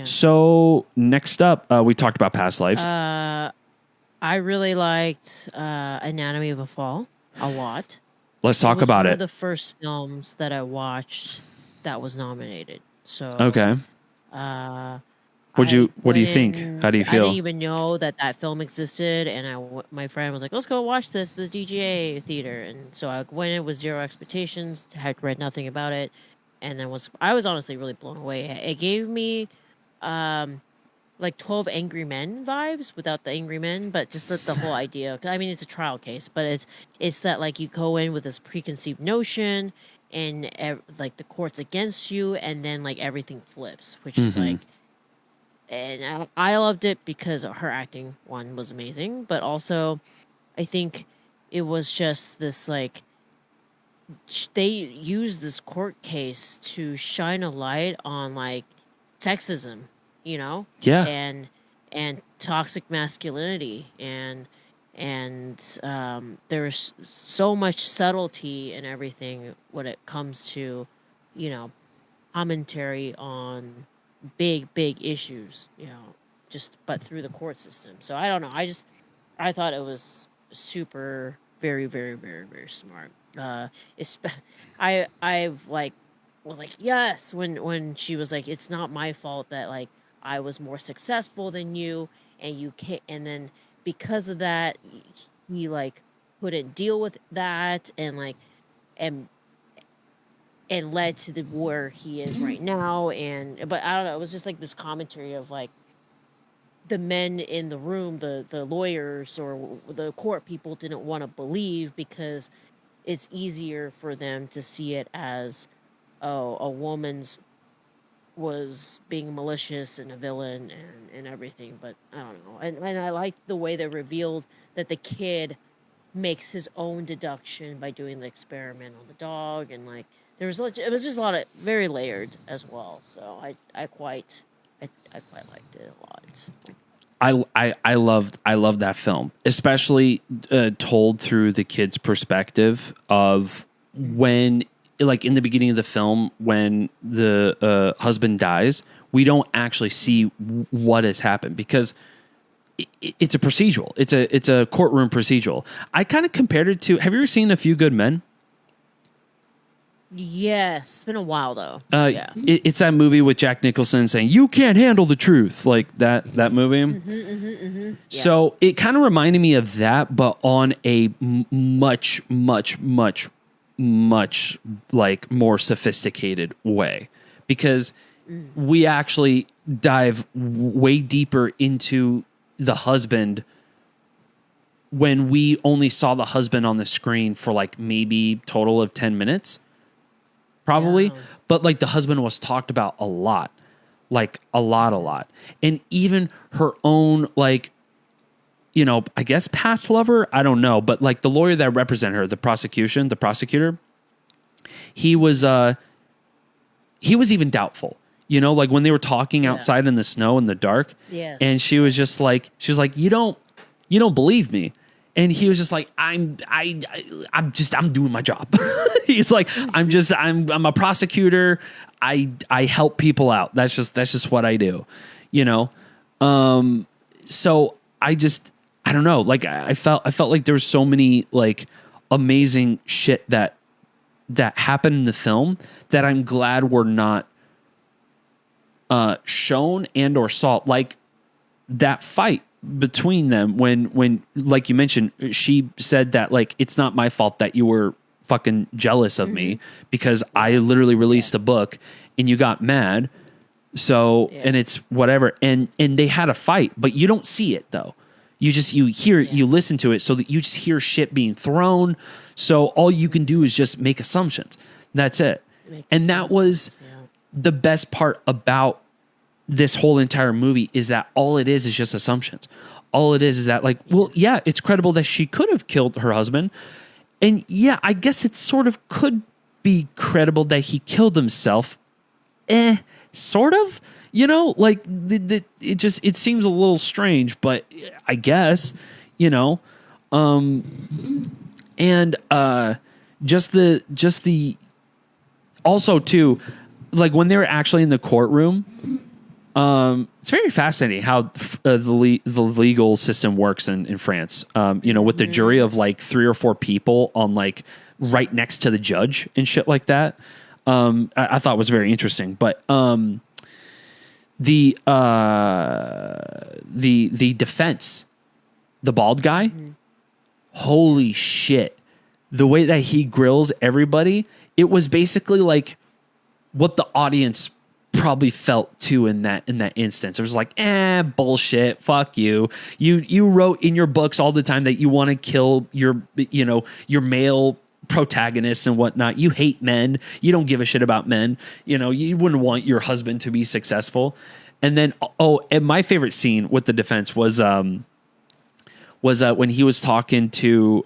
So next up, we talked about past lives. I really liked Anatomy of a Fall a lot. Let's talk about it. One of the first films that I watched that was nominated. So okay. What do you think? How do you feel? I didn't even know that film existed, and my friend was like, "Let's go watch this at the DGA theater." And so I went in with zero expectations, had read nothing about it, and then I was honestly really blown away. It gave me like 12 Angry Men vibes without the Angry Men, but just the whole idea. I mean, it's a trial case, but it's that like you go in with this preconceived notion, and like the court's against you, and then like everything flips, which is like, and I loved it because her acting was amazing, but also I think it was just this like they used this court case to shine a light on like sexism, you know, and toxic masculinity, and there's so much subtlety in everything when it comes to, you know, commentary on big issues, you know, but through the court system. So I don't know, I thought it was super very smart. I like was like, yes, when she was like, it's not my fault that like I was more successful than you, and you can't, and then because of that he like couldn't deal with that, and like and led to where he is right now. But I don't know, it was just like this commentary of like the men in the room, the lawyers or the court people didn't want to believe, because it's easier for them to see it as, oh, a woman's was being malicious and a villain and everything. But I don't know. And I liked the way they revealed that the kid makes his own deduction by doing the experiment on the dog, and like it was just a lot of very layered as well. So I quite liked it a lot. I loved that film, especially told through the kid's perspective of when, like in the beginning of the film, when the husband dies, we don't actually see what has happened, because it's a procedural. It's a courtroom procedural. I kind of compared it to, have you ever seen A Few Good Men? Yes, it's been a while though. Yeah, it's that movie with Jack Nicholson saying, "You can't handle the truth," like that movie. Yeah. So it kind of reminded me of that, but on a much like more sophisticated way, because we actually dive way deeper into the husband when we only saw the husband on the screen for like maybe total of 10 minutes. Probably, but like the husband was talked about a lot, like a lot. And even her own, like, you know, I guess past lover, I don't know, but like the lawyer that represented her, the prosecutor, he was even doubtful, you know, like when they were talking outside in the snow in the dark, and she was like, you don't believe me. And he was just like, I'm doing my job. He's like, I'm a prosecutor. I help people out. That's just what I do, you know? So I don't know. Like I felt like there was so many like amazing shit that happened in the film that I'm glad were not shown and or saw, like that fight between them when like you mentioned, she said that like, it's not my fault that you were fucking jealous of me because I literally released a book and you got mad. So, and it's whatever. And they had a fight, but you don't see it though. You listen to it so that you just hear shit being thrown. So all you can do is just make assumptions. That's it. And that was the best part about this whole entire movie, is that all it is just assumptions. All it is that like, well, yeah, it's credible that she could have killed her husband. And yeah, I guess it sort of could be credible that he killed himself. Sort of, you know, like it seems a little strange, but I guess, you know, just the also too, like when they were actually in the courtroom, it's very fascinating how the legal system works in France. You know, with the jury of like 3 or 4 people on like right next to the judge and shit like that. I thought was very interesting. But the defense, the bald guy, holy shit! The way that he grills everybody, it was basically like what the audience probably felt too in that instance. It was like, bullshit, fuck you. You wrote in your books all the time that you want to kill your male protagonists and whatnot. You hate men. You don't give a shit about men. You wouldn't want your husband to be successful. And then, and my favorite scene with the defense was when he was talking to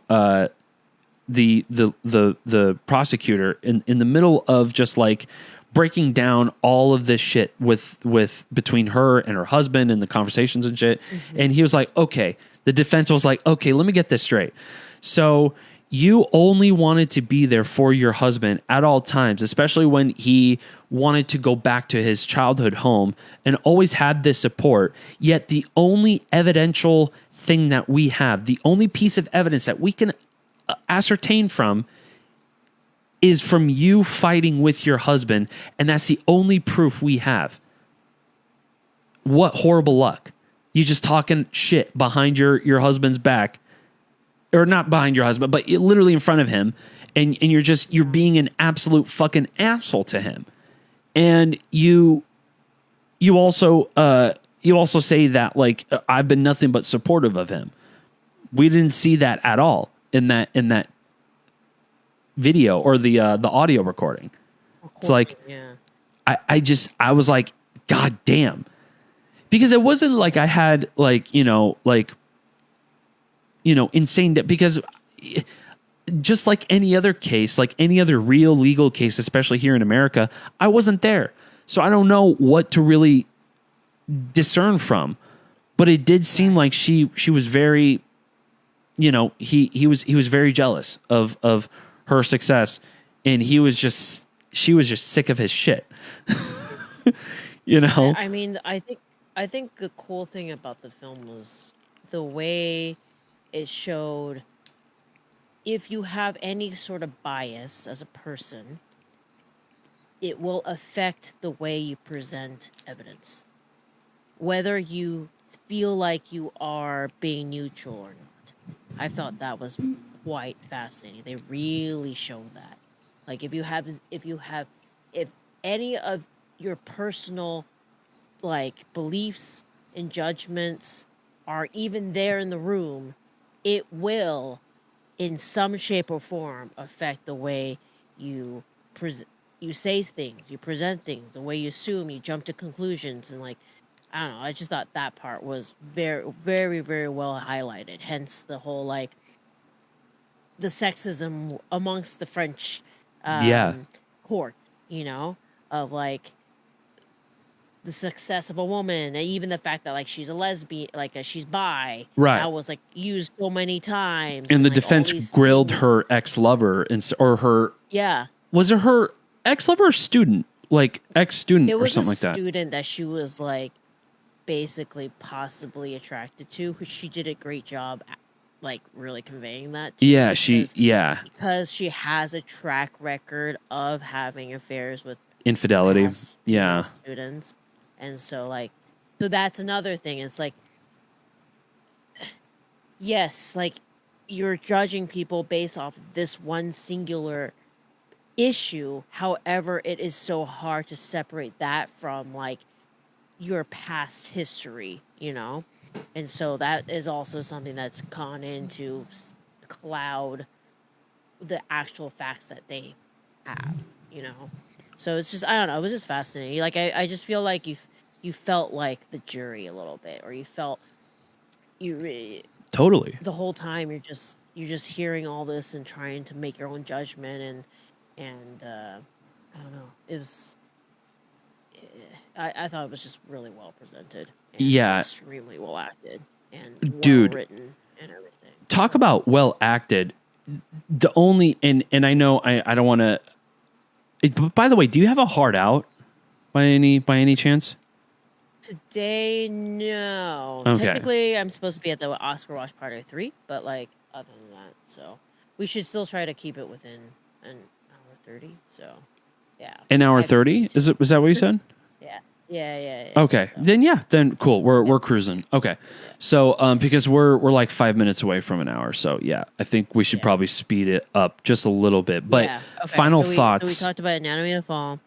the prosecutor in the middle of just like breaking down all of this shit with between her and her husband and the conversations and shit. Mm-hmm. And he was like, okay, the defense was like, okay, let me get this straight. So you only wanted to be there for your husband at all times, especially when he wanted to go back to his childhood home, and always had this support. Yet the only evidential thing that we have, the only piece of evidence that we can ascertain from, is from you fighting with your husband, and that's the only proof we have. What horrible luck. You just talking shit behind your husband's back, or not behind your husband, but literally in front of him, and you're being an absolute fucking asshole to him. And you also say that like, I've been nothing but supportive of him. We didn't see that at all in that video or the audio recording. It's like, yeah. I was like, God damn. Because it wasn't like I had insane, because just like any other case, like any other real legal case, especially here in America, I wasn't there. So I don't know what to really discern from, but it did seem like she was very, he was very jealous of her success, and she was just sick of his shit. I mean, I think the cool thing about the film was the way it showed if you have any sort of bias as a person, it will affect the way you present evidence. Whether you feel like you are being neutral or not. I thought that was quite fascinating. They really showed that. Like if any of your personal like beliefs and judgments are even there in the room, it will in some shape or form affect the way you say things, you present things, the way you assume, you jump to conclusions, and like, I don't know, I just thought that part was very, very, very well highlighted. Hence the whole like the sexism amongst the French court, of like the success of a woman, and even the fact that like she's a lesbian, like she's bi, right? That was like used so many times. And the like, defense grilled her ex-lover or her. Yeah. Was it her ex-lover or student? Like ex-student or something like that? It was a student that she was like basically possibly attracted to, because she did a great job like really conveying that to yeah, because she has a track record of having affairs with infidelity. Yeah. Students. And so that's another thing. It's like, yes, like you're judging people based off this one singular issue. However, it is so hard to separate that from like your past history, And so that is also something that's gone into cloud the actual facts that they have, So it's just, I don't know, it was just fascinating. Like I just feel like you felt like the jury a little bit, or you felt totally the whole time you're just hearing all this and trying to make your own judgment, and I don't know, it was I thought it was just really well presented, and extremely well acted and well written and everything. Talk about well acted. The only and I know I don't want to. By the way, do you have a hard out by any chance? Today, no. Okay. Technically, I'm supposed to be at the Oscar Watch Party 3, but like other than that, so we should still try to keep it within an hour 30. So, yeah. An hour 30? Was that what you said? Yeah. Okay. So. Then cool. We're cruising. Okay. So because we're like 5 minutes away from an hour, so yeah, I think we should probably speed it up just a little bit. But final thoughts. So we talked about Anatomy of the Fall.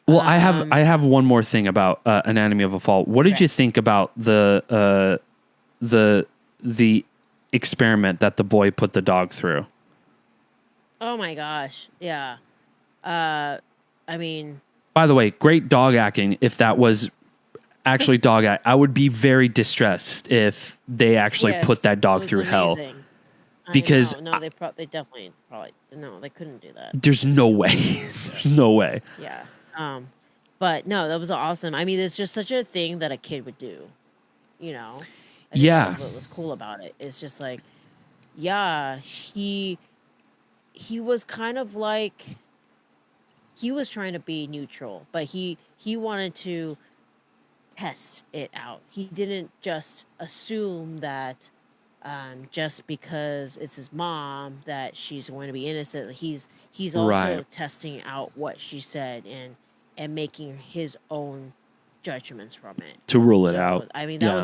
Well, I have one more thing about Anatomy of a Fall. What did you think about the experiment that the boy put the dog through? Oh my gosh. Yeah. I mean, by the way, great dog acting. If that was actually dog act, I would be very distressed if they actually put that dog through hell. Because they definitely probably no, they couldn't do that. There's no way. There's no way. Yeah. But no, that was awesome. I mean, it's just such a thing that a kid would do, you know? I think that was what was cool about it. It's just like, yeah, he was kind of like, he was trying to be neutral, but he wanted to test it out. He didn't just assume that just because it's his mom that she's going to be innocent. He's also testing out what she said and making his own judgments from it to rule it out. I mean, that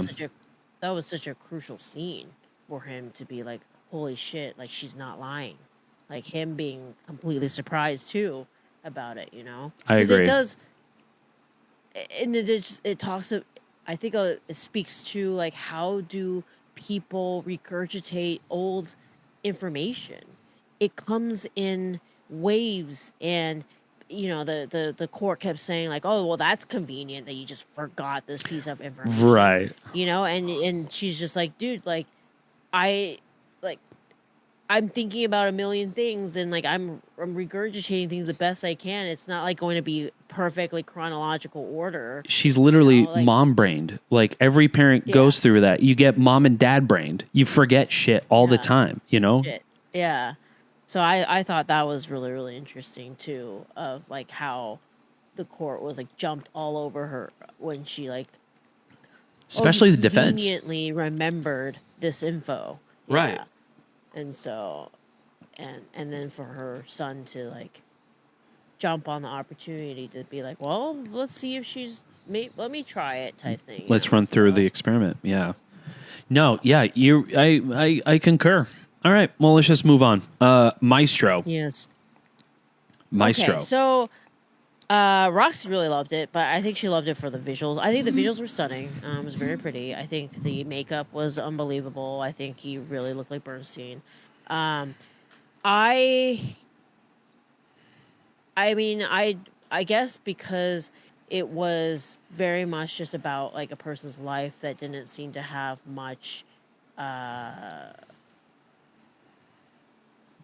was such a crucial scene for him to be like, holy shit, like she's not lying. Like him being completely surprised too about it, you know? I agree. It does, and it talks, I think it speaks to like, how do people regurgitate old information? It comes in waves, and you know, the court kept saying like, oh, well, that's convenient that you just forgot this piece of information, right? You know, and she's just like, dude, like I'm thinking about a million things, and like I'm regurgitating things the best I can. It's not like going to be perfectly chronological order. She's literally mom brained. Like every parent goes through that. You get mom and dad brained. You forget shit all the time, you know? Shit. Yeah. So I thought that was really, really interesting too, of like how the court was like jumped all over her when she like, especially the defense, conveniently remembered this info. Right. Yeah. And so, and then for her son to like jump on the opportunity to be like, well, let's see if she's, let me try it type thing. Let's run through the experiment. Yeah. No. Yeah. I concur. All right. Well, let's just move on. Maestro. Yes. Maestro. Okay, so, Roxy really loved it, but I think she loved it for the visuals. I think the visuals were stunning. It was very pretty. I think the makeup was unbelievable. I think he really looked like Bernstein. I mean, I guess because it was very much just about like a person's life that didn't seem to have much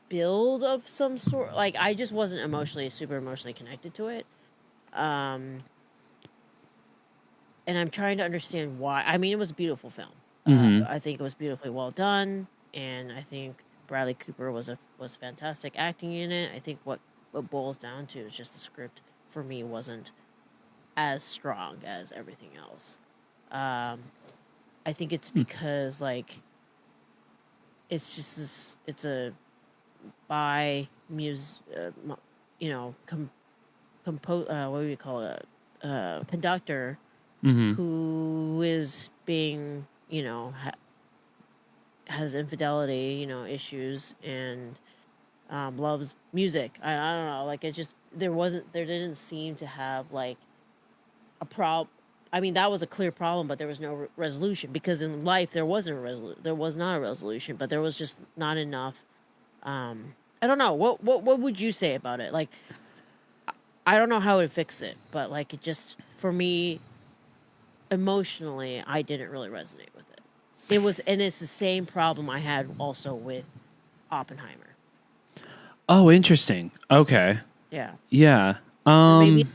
build of some sort. Like I just wasn't super emotionally connected to it. And I'm trying to understand why. I mean, it was a beautiful film. I think it was beautifully well done, and I think Bradley Cooper was fantastic acting in it. I think what boils down to is just the script for me wasn't as strong as everything else. I think it's because like it's just this, it's a by what do you call it? Conductor who is being, you know, has infidelity, you know, issues, and loves music. I don't know, like it just there didn't seem to have like a problem. I mean, that was a clear problem, but there was no resolution, because in life there was not a resolution, but there was just not enough. I don't know. What would you say about it? Like, I don't know how it would fix it, but like it just, for me, emotionally, I didn't really resonate with it. And it's the same problem I had also with Oppenheimer. Oh, interesting. Okay. Yeah. Yeah. Maybe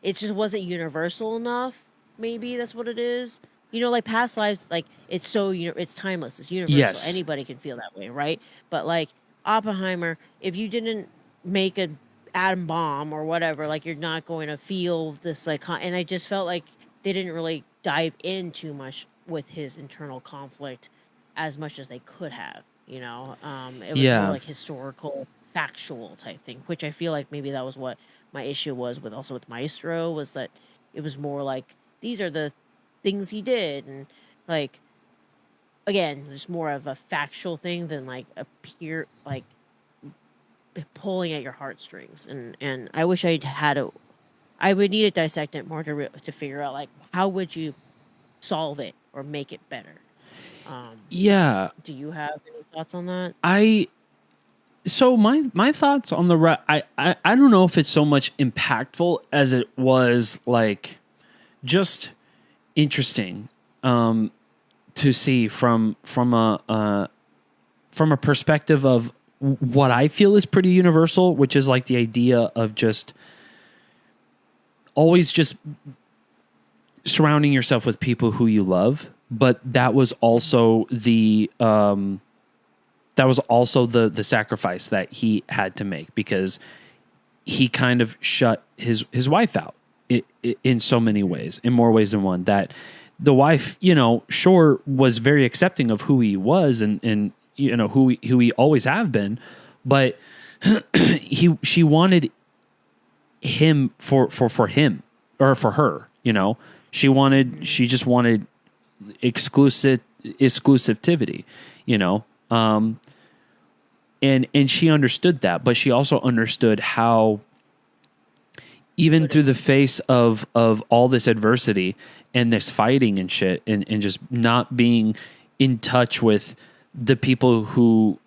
it just wasn't universal enough. Maybe that's what it is. You know, like past lives, like it's so, it's timeless. It's universal. Yes. Anybody can feel that way, right? But like Oppenheimer, if you didn't make an atom bomb or whatever, like you're not going to feel this like. And I just felt like they didn't really dive in too much with his internal conflict as much as they could have. You know, it was more like historical, factual type thing, which I feel like maybe that was what my issue was with Maestro, was that it was more like these are the things he did, and like again, there's more of a factual thing than like a pure like pulling at your heartstrings. And I wish I'd had I would need to dissect it more to figure out like how would you solve it or make it better. Yeah. Do you have any thoughts on that? So my thoughts on I don't know if it's so much impactful as it was like just interesting to see from a perspective of what I feel is pretty universal, which is like the idea of just always just surrounding yourself with people who you love. But that was also the sacrifice that he had to make, because he kind of shut his wife out in so many ways, in more ways than one. That the wife, sure, was very accepting of who he was and who he always have been, but she wanted him for him or for her. She just wanted exclusivity. And she understood that, but she also understood how, even through the face of all this adversity and this fighting and shit, and just not being in touch with the people who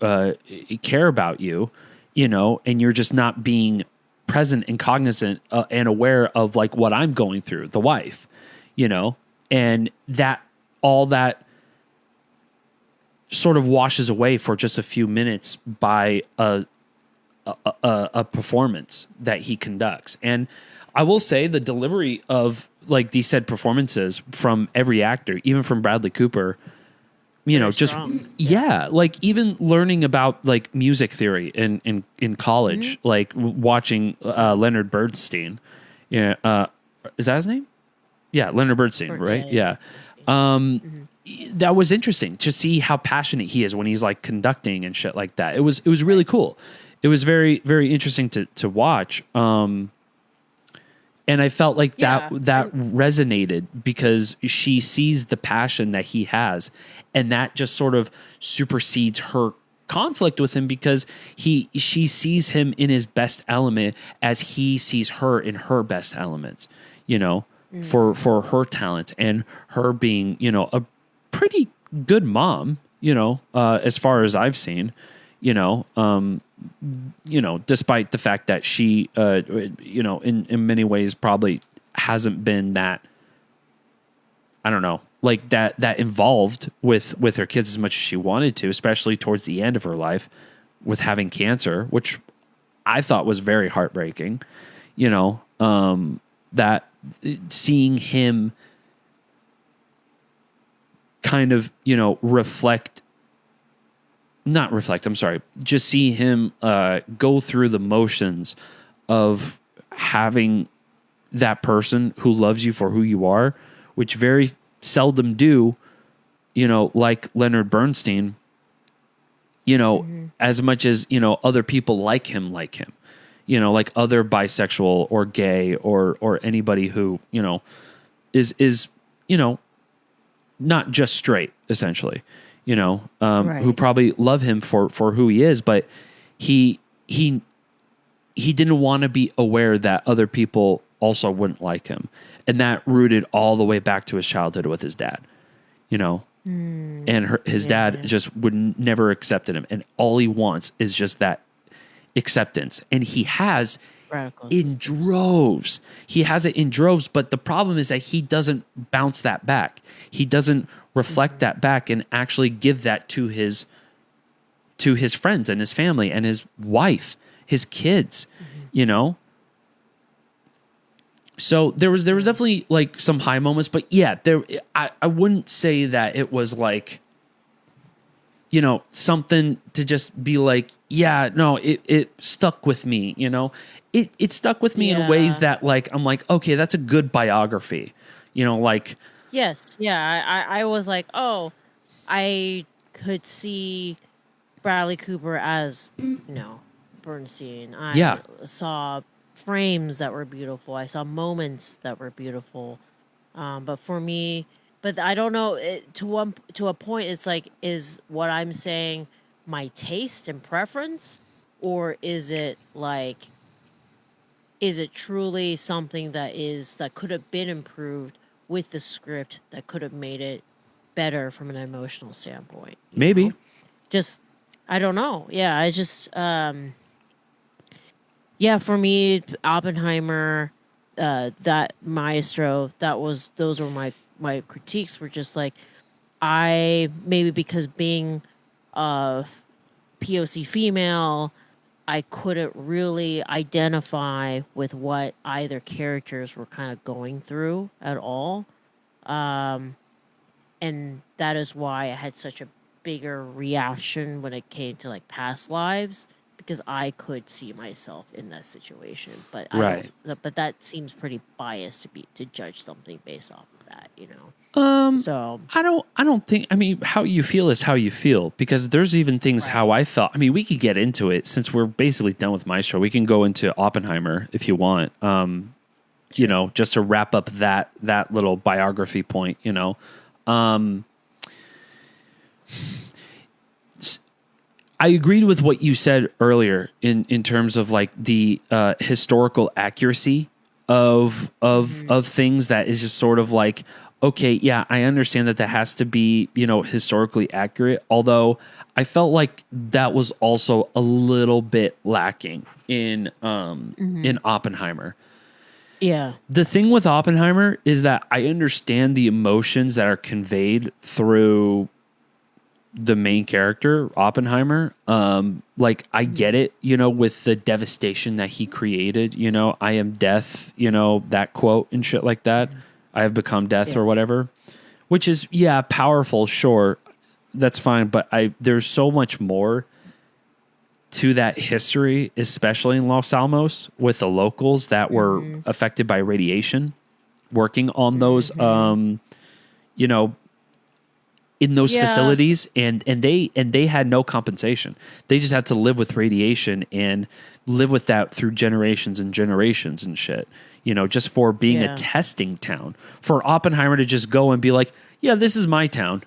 care about you, and you're just not being present and cognizant and aware of like what I'm going through, the wife, and that all that sort of washes away for just a few minutes by a performance that he conducts. And I will say the delivery of like these said performances from every actor, even from Bradley Cooper, just strong. like even learning about like music theory in college, like watching Leonard Bernstein. Is that his name? Yeah, Leonard Bernstein, right? Yeah. That was interesting to see how passionate he is when he's like conducting and shit like that. It was really cool. It was very, very interesting to watch. And I felt like that resonated because she sees the passion that he has, and that just sort of supersedes her conflict with him, because she sees him in his best element as he sees her in her best elements, for her talents and her being, a pretty good mom, as far as I've seen, despite the fact that she, in many ways probably hasn't been that, I don't know, like that involved with her kids as much as she wanted to, especially towards the end of her life with having cancer, which I thought was very heartbreaking, that seeing him kind of, just see him go through the motions of having that person who loves you for who you are, which very seldom do, like Leonard Bernstein, as much as, other people like him, like other bisexual or gay or anybody who, is, not just straight, essentially, right. Who probably love him for who he is, but he didn't want to be aware that other people also wouldn't like him. And that rooted all the way back to his childhood with his dad, and his dad just would never accepted him. And all he wants is just that acceptance. And he has in droves. He has it in droves, but the problem is that he doesn't bounce that back. He doesn't reflect that back and actually give that to his friends and his family and his wife, his kids, So there was definitely like some high moments, but yeah, I wouldn't say that it was like, something to just be like, yeah, no, it stuck with me, it stuck with me in ways that like, I'm like, okay, that's a good biography, like. Yes. Yeah. I was like, oh, I could see Bradley Cooper as, Bernstein. I saw frames that were beautiful. I saw moments that were beautiful. But for me, I don't know, to a point, it's like, is what I'm saying my taste and preference, or is it like is it truly something that could have been improved with the script that could have made it better from an emotional standpoint? Maybe. Just, I don't know. Yeah, I just, yeah, for me, Oppenheimer, that Maestro, those were my critiques were just like, maybe because being POC female, I couldn't really identify with what either characters were kind of going through at all. And that is why I had such a bigger reaction when it came to like past lives, because I could see myself in that situation. But but that seems pretty biased to judge something based off of that, So I don't think, I mean, how you feel is how you feel, because there's even things how I felt. I mean, we could get into it since we're basically done with Maestro. We can go into Oppenheimer if you want. Just to wrap up that little biography point, I agreed with what you said earlier in terms of like the historical accuracy of things. That is just sort of like, okay, yeah, I understand that has to be, historically accurate. Although I felt like that was also a little bit lacking in Oppenheimer. Yeah. The thing with Oppenheimer is that I understand the emotions that are conveyed through the main character, Oppenheimer. Like I get it, with the devastation that he created, I am death, that quote and shit like that. I have become death or whatever, which is, powerful. Sure. That's fine. But there's so much more to that history, especially in Los Alamos with the locals that were affected by radiation, working on those, in those facilities, and they had no compensation. They just had to live with radiation and live with that through generations and generations and shit, just for being a testing town. For Oppenheimer to just go and be like, yeah, this is my town.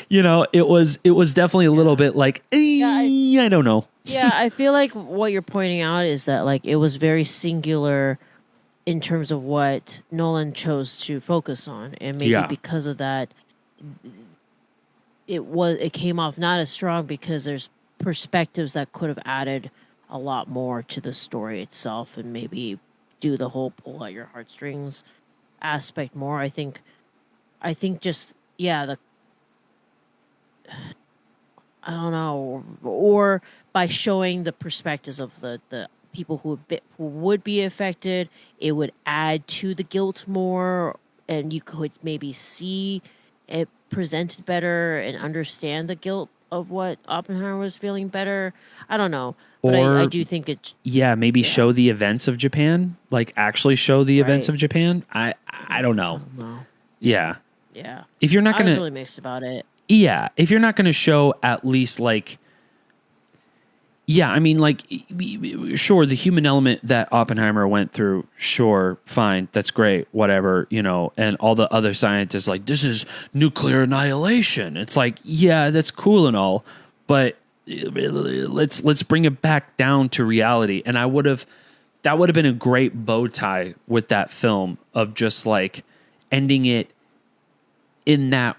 It was definitely a little bit like, I don't know. Yeah, I feel like what you're pointing out is that like it was very singular in terms of what Nolan chose to focus on, and maybe because of that, it came off not as strong, because there's perspectives that could have added a lot more to the story itself, and maybe do the whole pull at your heartstrings aspect more. I think just I don't know, or by showing the perspectives of the people who would be affected, it would add to the guilt more, and you could maybe see it presented better and understand the guilt of what Oppenheimer was feeling better. I don't know, but I do think it. Maybe show the events of Japan, like actually show the events of Japan. I don't know. Yeah. If you're not I gonna, was really mixed about it. Yeah, if you're not going to show at least like, I mean, like, sure, the human element that Oppenheimer went through, sure, fine, that's great, whatever, and all the other scientists like, this is nuclear annihilation. It's like, yeah, that's cool and all, but let's bring it back down to reality. And that would have been a great bow tie with that film, of just like ending it in that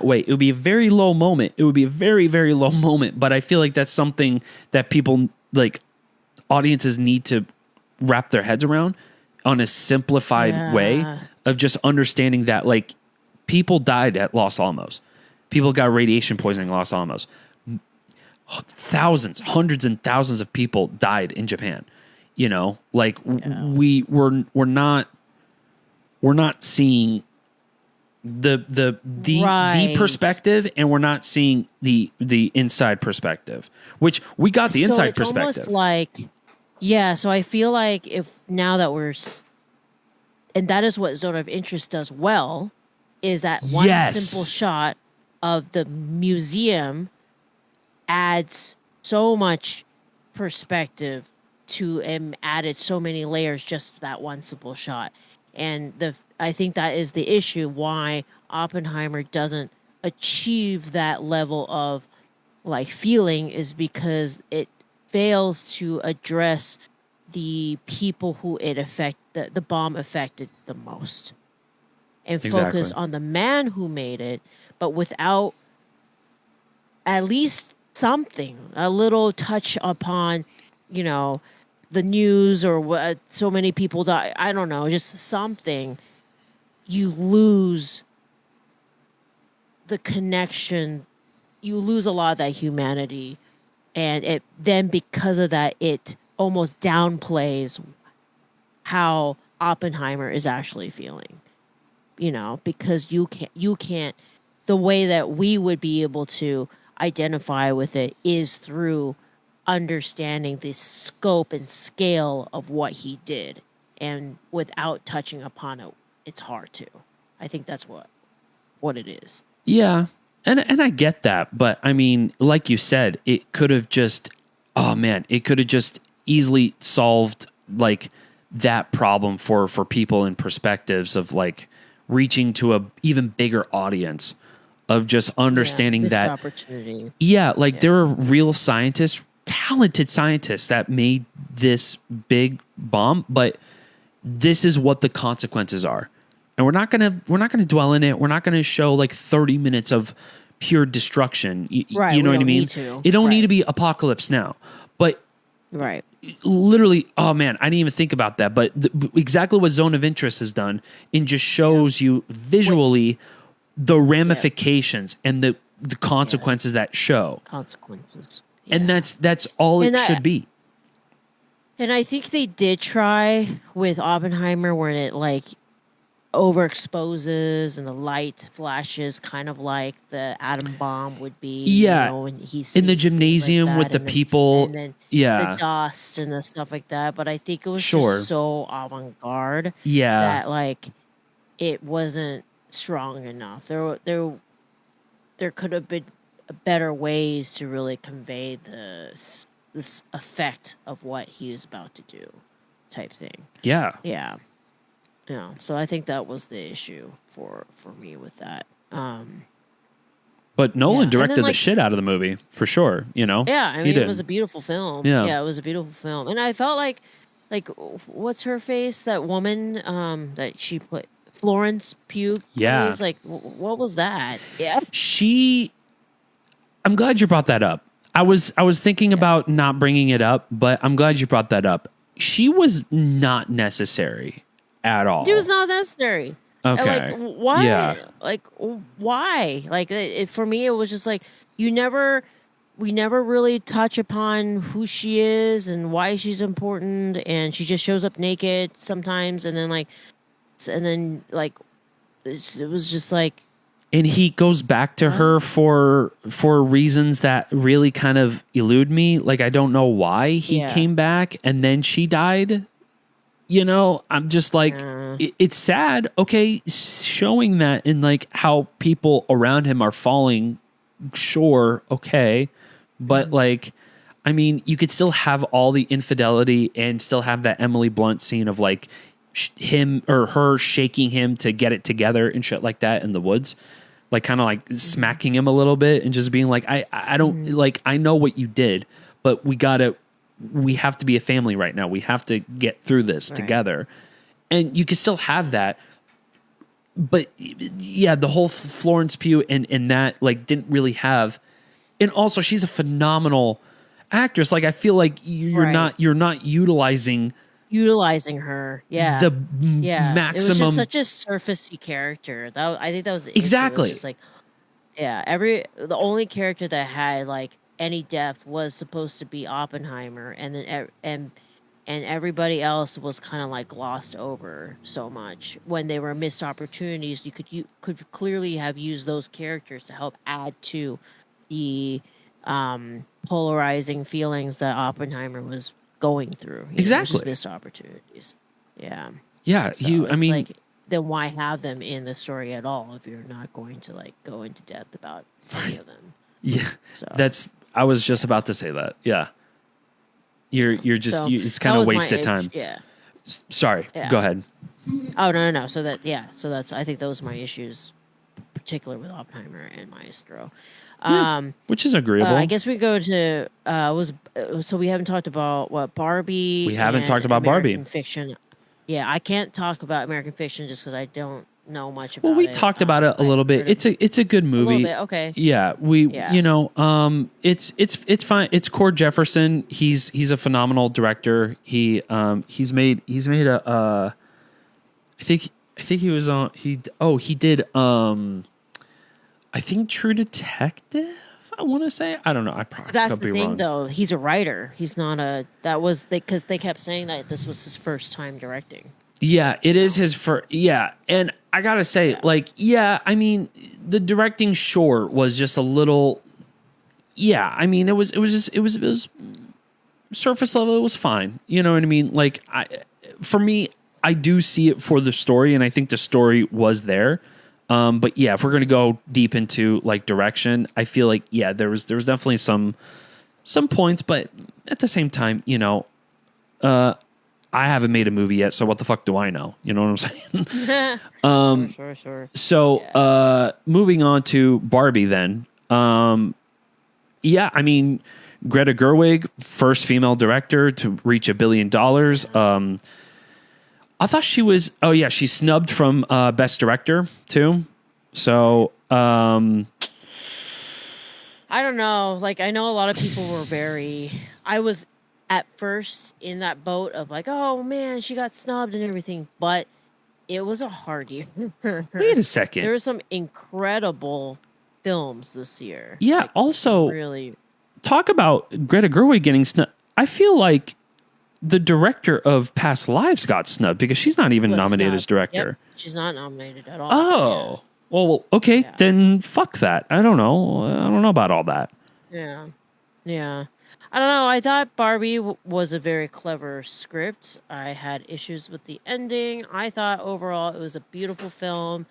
way. It would be a very low moment. It would be a very, very low moment. But I feel like that's something that people, like audiences, need to wrap their heads around on a simplified way of just understanding that like people died at Los Alamos. People got radiation poisoning in Los Alamos. Thousands, hundreds and thousands of people died in Japan. Like we're not seeing the perspective, and we're not seeing the inside perspective, which we got the inside perspective. Almost like, so I feel like if now that and that is what Zone of Interest does well, is that one simple shot of the museum adds so much perspective to, and added so many layers just that one simple shot. And I think that is the issue why Oppenheimer doesn't achieve that level of like feeling, is because it fails to address the people who the bomb affected the most, and Exactly. focus on the man who made it, but without at least something, a little touch upon, the news or what so many people die. I don't know, just something. You lose the connection. You lose a lot of that humanity, and it then because of that, it almost downplays how Oppenheimer is actually feeling. Because you can't. The way that we would be able to identify with it is through understanding the scope and scale of what he did, and without touching upon it, it's hard to. I think that's what it is. Yeah. And I get that, but I mean, like you said, it could have just easily solved like that problem for people in perspectives of like reaching to a even bigger audience of just understanding that opportunity. Yeah, like there are real scientists, talented scientists that made this big bomb, but this is what the consequences are. And we're not gonna dwell in it. We're not gonna show like 30 minutes of pure destruction. Right, You know we what I don't mean? need to. It don't need Right. to be apocalypse now. But Right. literally, oh man, I didn't even think about that. But exactly what Zone of Interest has done, and just shows you visually the ramifications and the consequences that show. Consequences. And that's all And it should be. And I think they did try with Oppenheimer when it like overexposes and the light flashes, kind of like the atom bomb would be. Yeah. When he's In the gymnasium with the people. and then Yeah. the dust and the stuff like that. But I think it was Sure. just so avant-garde Yeah. that like it wasn't strong enough. There could have been better ways to really convey this effect of what he was about to do, type thing. Yeah. Yeah. So I think that was the issue for me with that. But Nolan Yeah. And directed then, the like- shit out of the movie for sure. Yeah, I He mean, did. it was a beautiful film. Yeah. It was a beautiful film, and I felt like what's her face? That woman that she played, Florence Pugh. Yeah. plays, like what was that? Yeah. I'm glad you brought that up. I was thinking about not bringing it up, but I'm glad you brought that up. She was not necessary at all. It was not necessary. Okay. Like why? Yeah. Like why? Like for me, it was just like we never really touch upon who she is and why she's important, and she just shows up naked sometimes, and then it was just like. And he goes back to her for reasons that really kind of elude me. Like I don't know why he came back and then she died. I'm just like, it's sad. Okay, showing that in like how people around him are falling. Sure, okay, but like, I mean, you could still have all the infidelity and still have that Emily Blunt scene of like him or her shaking him to get it together and shit like that in the woods. Like kind of like smacking him a little bit and just being like, I don't like, I know what you did, but we have to be a family right now. We have to get through this together. And you can still have that. But yeah, the whole Florence Pugh and that like didn't really have, and also she's a phenomenal actress. Like I feel like you're not utilizing her. Yeah. the It was maximum. just such a surfacey character. I think that was the issue. Exactly. It was just like, the only character that had like any depth was supposed to be Oppenheimer, and then and everybody else was kind of like glossed over so much when they were missed opportunities. You could clearly have used those characters to help add to the polarizing feelings that Oppenheimer was going through. Exactly. Just missed opportunities. Yeah. Yeah. So like, then why have them in the story at all if you're not going to like go into depth about any of them? Yeah. So I was just about to say that. Yeah. You're just, So it's that kind of was my wasted issue. time. Yeah. Sorry. Yeah. Go ahead. Oh no. So that's I think those are my issues, particularly with Oppenheimer and Maestro. Which is agreeable. I guess we go to so we haven't talked about what Barbie. We haven't and talked about Barbie. American Fiction. Yeah, I can't talk about American Fiction just because I don't know much about it. Well, we talked about it a little bit. It's a good movie. A little bit, okay. Yeah, it's fine. It's Cord Jefferson. He's a phenomenal director. He's made a I think he was on he did I think True Detective, I want to say. I don't know. I probably That's could the be thing, wrong. though. He's a writer. He's not a. That was because they kept saying that this was his first time directing. Yeah, it is his first. Yeah, and I gotta say, I mean, the directing was just a little. Yeah, I mean, it was surface level. It was fine. You know what I mean? Like, for me, I do see it for the story, and I think the story was there. But yeah, if we're gonna go deep into like direction, I feel like there was definitely some points, but at the same time, I haven't made a movie yet, so what the fuck do I know? You know what I'm saying? Sure. So moving on to Barbie then. I mean, Greta Gerwig, first female director to reach $1 billion. I thought she was. Oh yeah, she's snubbed from Best Director too. So I don't know. Like, I know a lot of people were I was at first in that boat of like, oh man, she got snubbed and everything, but it was a hard year. Wait a second. There were some incredible films this year. Yeah. Also, really talk about Greta Gerwig getting snubbed. I feel like the director of Past Lives got snubbed because she's not even nominated as director. Yep, she's not nominated at all. Oh, well, okay, then fuck that. I don't know about all that. Yeah. I don't know. I thought Barbie was a very clever script. I had issues with the ending. I thought overall it was a beautiful film.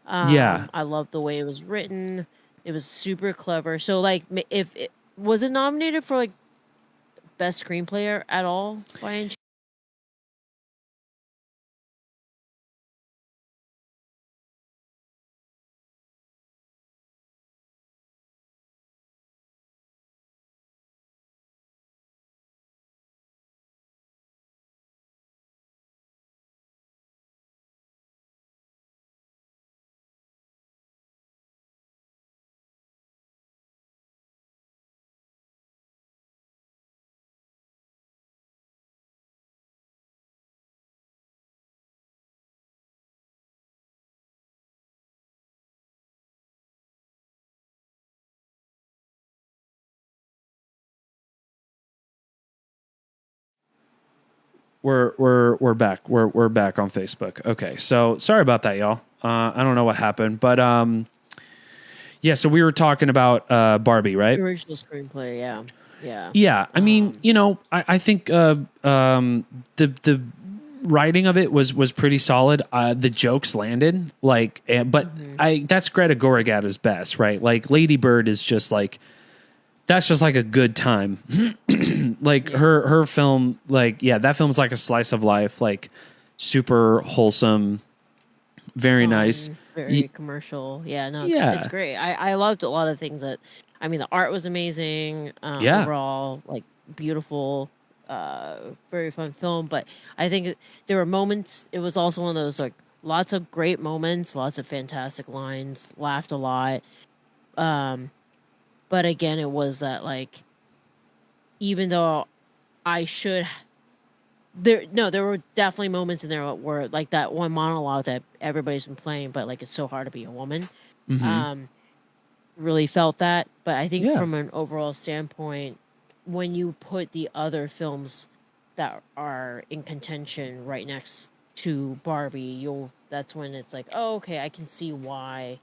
I loved the way it was written. It was super clever. So, like, was it nominated for like Best Screenplay at all by any chance? We're back. We're back on Facebook. Okay, so sorry about that, y'all. I don't know what happened, but so we were talking about Barbie, right? The original screenplay, yeah. Yeah, I mean, I think the writing of it was pretty solid. The jokes landed, that's Greta Gerwig at his best, right? Like Lady Bird is just like. That's just like a good time. Her film, that film's like a slice of life, like super wholesome, very nice. Very commercial. Yeah, no, it's great. I loved a lot of things the art was amazing. Overall, like beautiful, very fun film. But I think there were moments, it was also one of those like lots of great moments, lots of fantastic lines, laughed a lot. But again, it was that like, even though there were definitely moments in there where like that one monologue that everybody's been playing, but like it's so hard to be a woman. Really felt that. But I think from an overall standpoint, when you put the other films that are in contention right next to Barbie, that's when it's like, oh, okay, I can see why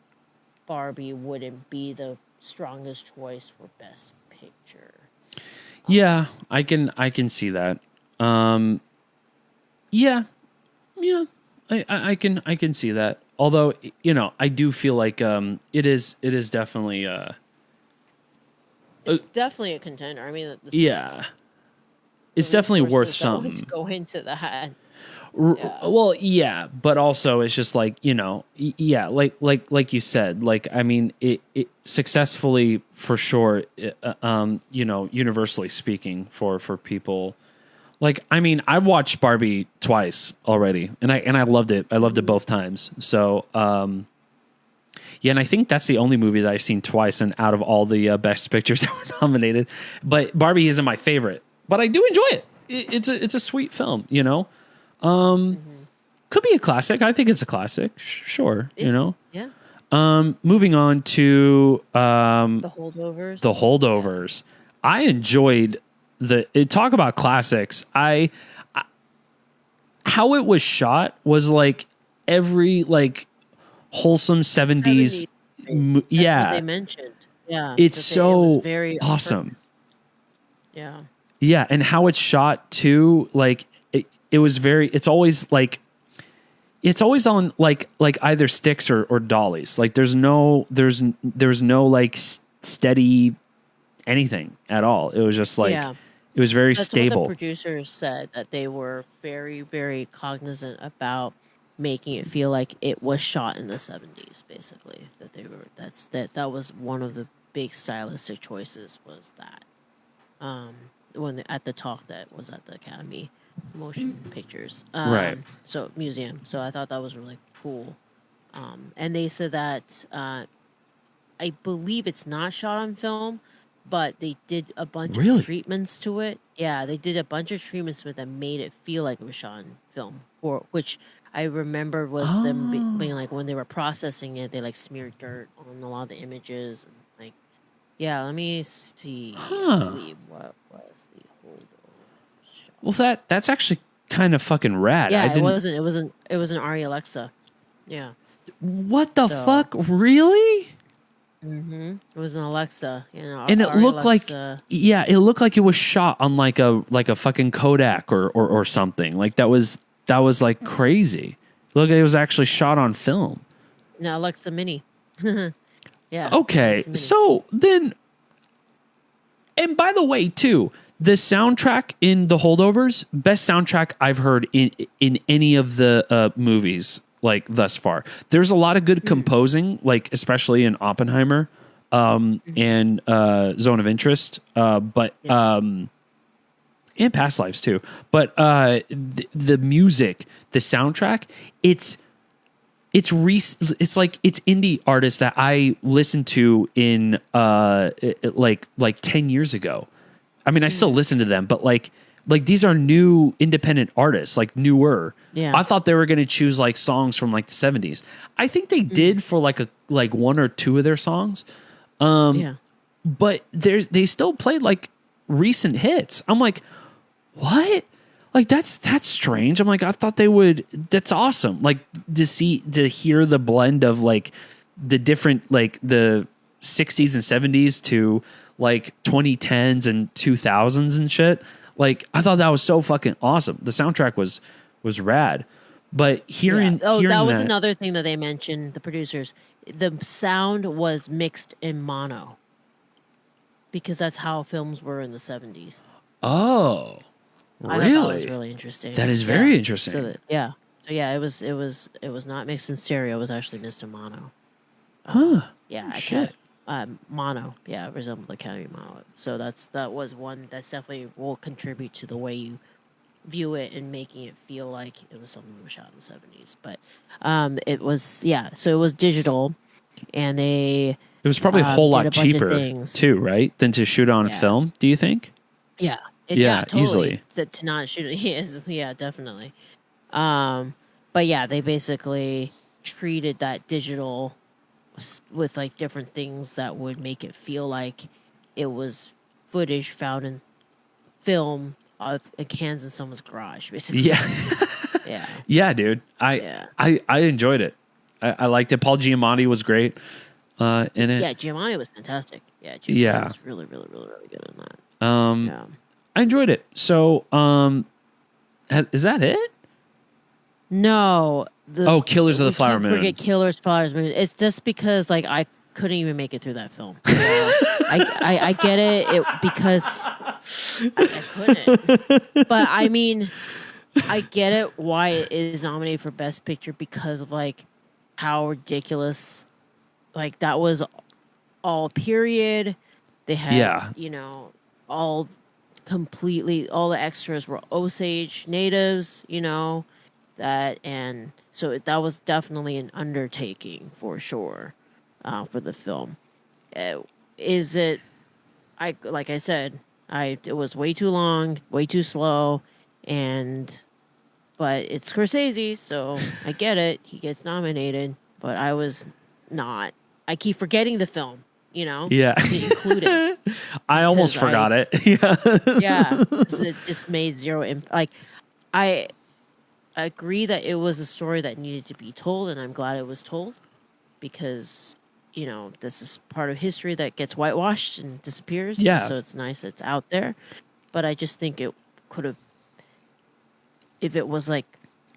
Barbie wouldn't be the strongest choice for Best Picture. Yeah, I can see that. I can see that. Although, I do feel like it is definitely it's definitely a contender. I mean, it's definitely worth resources that went something. to go into that. Well, yeah, but also it's just like, yeah, like you said, like, I mean, it successfully for sure, universally speaking for people. Like, I mean, I've watched Barbie twice already, and I loved it. I loved it both times. So, yeah, and I think that's the only movie that I've seen twice, and out of all the best pictures that were nominated. But Barbie isn't my favorite, but I do enjoy it. It's a sweet film, Could be a classic. I think it's a classic. Sure, Yeah. Moving on to The Holdovers. The Holdovers. I enjoyed talk about classics. I how it was shot was like every like wholesome 70s. Yeah. That's what they mentioned. Yeah. It's it so was very awesome. perfect. Yeah. Yeah, and how it's shot too, like it was very. It's always on like either sticks or dollies. Like there's no like steady anything at all. It was just like it was very stable. What the producers said, that they were very, very cognizant about making it feel like it was shot in the 70s. Basically, that was one of the big stylistic choices, was that at the talk that was at the Academy Motion Pictures, right? So museum. So I thought that was really cool. And they said that I believe it's not shot on film, but they did a bunch of treatments to it. Yeah, they did a bunch of treatments to it that made it feel like it was shot on film, which I remember was them being like, when they were processing it, they like smeared dirt on a lot of the images. And like, yeah, let me see. I believe what was the Holdovers shot. Well, that's actually kind of fucking rad. Yeah, it was an Ari Alexa. Yeah. What the fuck? Really? Mm-hmm. It was an Alexa, and it looked Alexa. It looked like it was shot on like a fucking Kodak or something. Like that was like crazy. Look, it was actually shot on film. No, Alexa Mini. Yeah. Okay, so then, and by the way, too, the soundtrack in The Holdovers, best soundtrack I've heard in any of the movies like thus far. There's a lot of good composing, like especially in Oppenheimer and Zone of Interest, but and Past Lives too. But the music, the soundtrack, it's like it's indie artists that I listened to in like 10 years ago. I mean, I still listen to them, but like these are new independent artists, like newer. Yeah. I thought they were going to choose like songs from like the 70s. I think they did for like one or two of their songs. But they still played like recent hits. I'm like, what? Like that's strange. I'm like, I thought they would. That's awesome. Like to hear the blend of like the different, like the 60s and 70s to like 2010s and 2000s and shit. Like I thought that was so fucking awesome. The soundtrack was rad. But hearing that was another thing that they mentioned, the producers. The sound was mixed in mono, because that's how films were in the 70s. Oh, really? I thought that was really interesting. That is very interesting. So it was not mixed in stereo. It was actually mixed in mono. Yeah. Shit. Mono. Yeah, it resembled Academy mono. So that was one that's definitely will contribute to the way you view it and making it feel like it was something that was shot in the 70s. But it was so it was digital, and it was probably a whole lot cheaper too, right? Than to shoot on film, do you think? Yeah. Totally. Easily. To not shoot it is definitely. But yeah, they basically treated that digital with like different things that would make it feel like it was footage found in film of cans in someone's garage, basically. Yeah. Yeah, dude. I enjoyed it. I liked it. Paul Giamatti was great in it. Yeah, Giamatti was fantastic. Yeah, Giamatti was really, really, really, really good in that. I enjoyed it. So, is that it? No. Killers of the Flower Moon. Forget Killers, Flowers Moon. It's just because like I couldn't even make it through that film. I get it, because I couldn't. But I mean, I get it why it is nominated for Best Picture because of like how ridiculous, like that was all period. They had, all the extras were Osage natives, that, and so that was definitely an undertaking for sure, for the film. Is it? Like I said, it was way too long, way too slow, but it's Scorsese, so I get it. He gets nominated, but I was not. I keep forgetting the film, Yeah. to include it. I almost forgot it. Yeah. Yeah, it just made zero impact. Like, I agree that it was a story that needed to be told, and I'm glad it was told because, this is part of history that gets whitewashed and disappears. Yeah. So it's nice it's out there. But I just think it could have, if it was like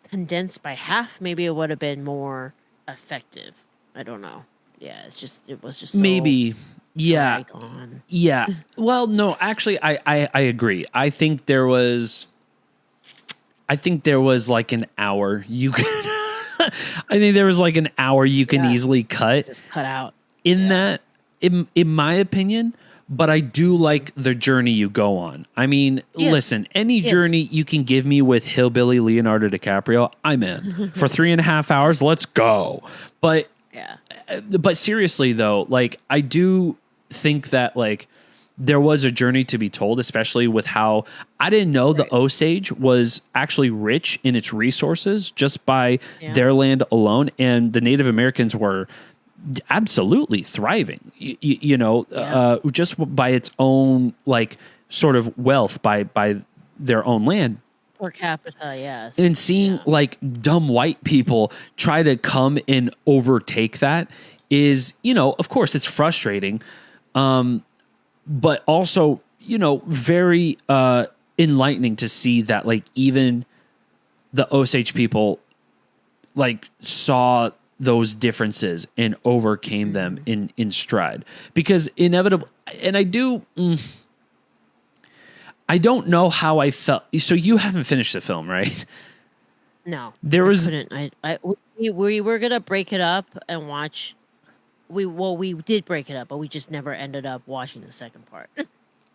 condensed by half, maybe it would have been more effective. I don't know. Yeah, it was just so maybe. Yeah. dragged on. Yeah. Well, no, actually, I agree. I think there was like an hour you could. I think there was like an hour you can easily cut. Just cut out. In that, in my opinion, but I do like the journey you go on. I mean, listen, any journey you can give me with hillbilly Leonardo DiCaprio, I'm in. For 3.5 hours, let's go. But seriously though, like I do think that like there was a journey to be told, especially with how I didn't know the Osage was actually rich in its resources just by their land alone. And the Native Americans were absolutely thriving, just by its own, like sort of wealth by their own land. Per capita, yes. And seeing like dumb white people try to come and overtake that is, of course it's frustrating. But also, very enlightening to see that like even the Osage people like saw those differences and overcame them in stride, because inevitable. And I don't know how I felt. So you haven't finished the film, right? No, we were gonna break it up and watch. We did break it up, but we just never ended up watching the second part.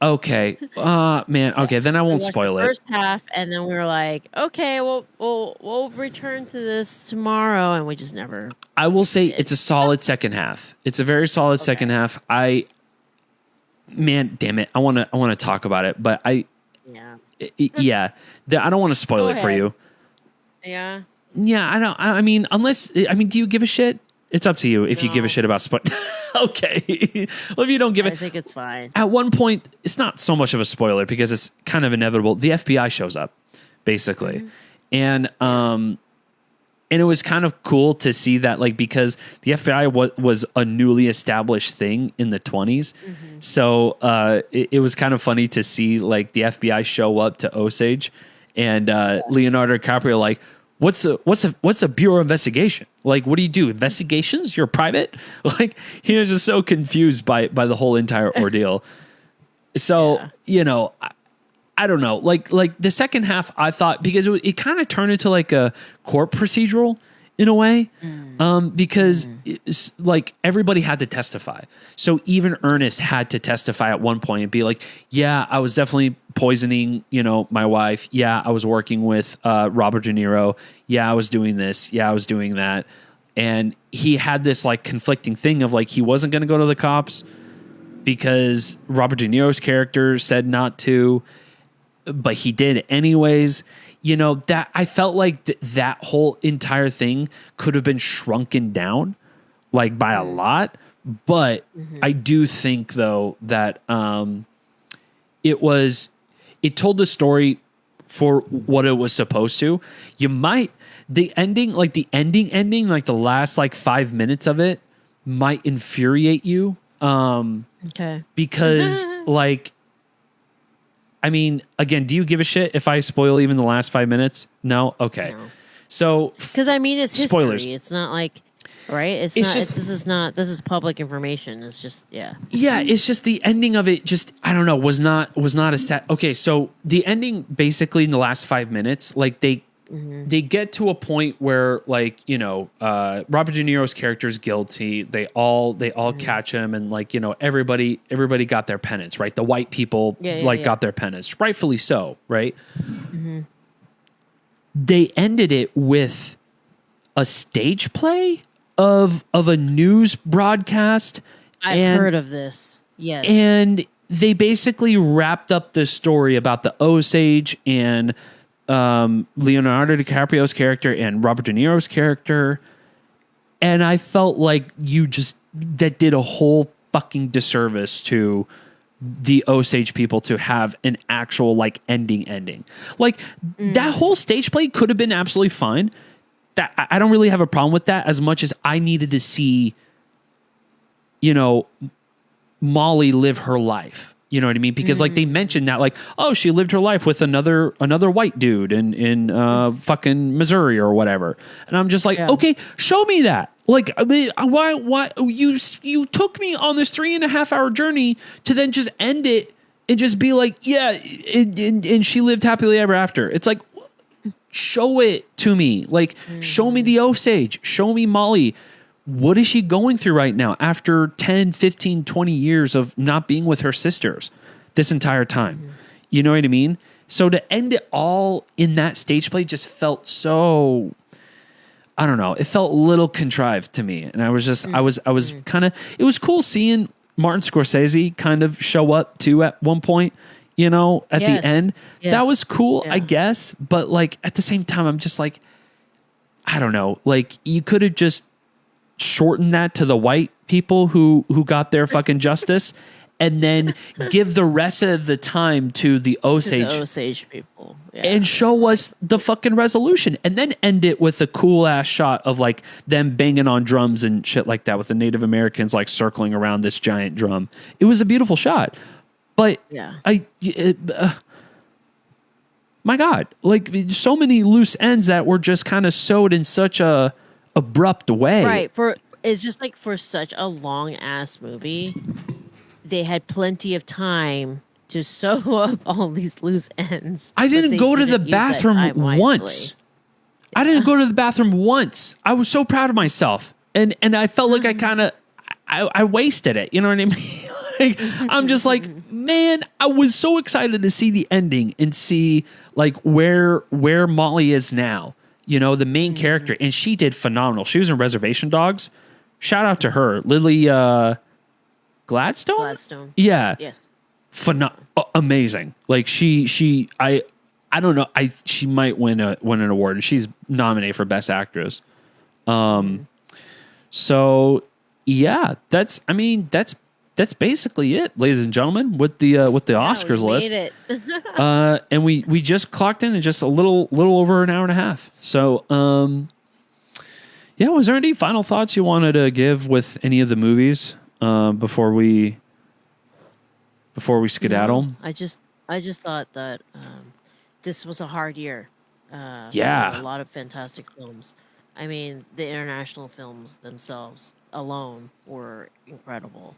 Okay, man. Okay, then I won't spoil it. First half, and then we were like, okay, we'll return to this tomorrow, and we just never. I will say it's a solid second half. It's a very solid second half. Man, damn it! I want to talk about it, but I don't want to spoil it for you. Yeah. Yeah, I don't. I mean, do you give a shit? It's up to you if you give a shit about spoil. Okay. Well, if you don't give it, I think it's fine. At one point, it's not so much of a spoiler because it's kind of inevitable. The FBI shows up, basically, and it was kind of cool to see that, like, because the FBI was a newly established thing in the 20s, so it was kind of funny to see like the FBI show up to Osage, and Leonardo DiCaprio like. What's a bureau investigation? Like, what do you do? Investigations? You're private? Like, he was just so confused by the whole entire ordeal. So, I don't know. Like the second half, I thought, because it kind of turned into like a court procedural in a way, because it's like everybody had to testify. So even Ernest had to testify at one point and be like, yeah, I was definitely poisoning, my wife. Yeah, I was working with Robert De Niro. Yeah, I was doing this. Yeah, I was doing that. And he had this like conflicting thing of like, he wasn't going to go to the cops because Robert De Niro's character said not to, but he did anyways. That I felt like that whole entire thing could have been shrunken down like by a lot. But I do think though that it told the story for what it was supposed to. The ending, like the last like 5 minutes of it might infuriate you. Okay. Because like, I mean, again, do you give a shit if I spoil even the last 5 minutes? No? Okay. No. So, because I mean, it's spoilers. history. It's not like right? It's It's not. just- This is public information. It's just yeah. Yeah, it's just the ending of it. Just I don't know. Was not a set. Okay, so the ending basically in the last 5 minutes, like they get to a point where like Robert De Niro's character is guilty. They all catch him, and like everybody got their penance, right? The white people got their penance, rightfully so, right? They ended it with a stage play of a news broadcast. I've heard of this. Yes. And they basically wrapped up this story about the Osage and Leonardo DiCaprio's character and Robert De Niro's character. And I felt like that did a whole fucking disservice to the Osage people to have an actual like ending. Like that whole stage play could have been absolutely fine. That I don't really have a problem with that as much as I needed to see, Molly live her life. You know what I mean? Because like they mentioned that like, oh, she lived her life with another white dude in fucking Missouri or whatever. And I'm just like, okay, show me that. Like, I mean, why you took me on this 3.5 hour journey to then just end it and just be like, yeah, and she lived happily ever after. It's like, show it to me. Like, show me the Osage. Show me Molly. What is she going through right now after 10, 15, 20 years of not being with her sisters this entire time? You know what I mean? So to end it all in that stage play just felt so, I don't know. It felt a little contrived to me. And I was just, I was kind of, it was cool seeing Martin Scorsese kind of show up too at one point, at the end. Yes. That was cool, I guess. But like at the same time, I'm just like, I don't know. Like you could have just shorten that to the white people who got their fucking justice and then give the rest of the time to the Osage people and show us the fucking resolution and then end it with a cool ass shot of like them banging on drums and shit like that with the Native Americans like circling around this giant drum. It was a beautiful shot, but my God, like so many loose ends that were just kind of sewed in such a abrupt way. Right. It's just like for such a long ass movie, they had plenty of time to sew up all these loose ends. I didn't go to the bathroom once. I didn't go to the bathroom once. I was so proud of myself. And I felt like I wasted it. You know what I mean? Like, I'm just like, man, I was so excited to see the ending and see like where Molly is now. The main character, and she did phenomenal. She was in Reservation Dogs. Shout out to her, Lily Gladstone. Gladstone. Yeah. Yes. Amazing. Like I don't know. She might win an award, and she's nominated for Best Actress. So yeah, that's basically it, ladies and gentlemen, with the Oscars list. Made it. And we just clocked in just a little over an hour and a half. So, was there any final thoughts you wanted to give with any of the movies before we skedaddle? No, I just thought that this was a hard year. Yeah, for a lot of fantastic films. I mean, the international films themselves alone were incredible.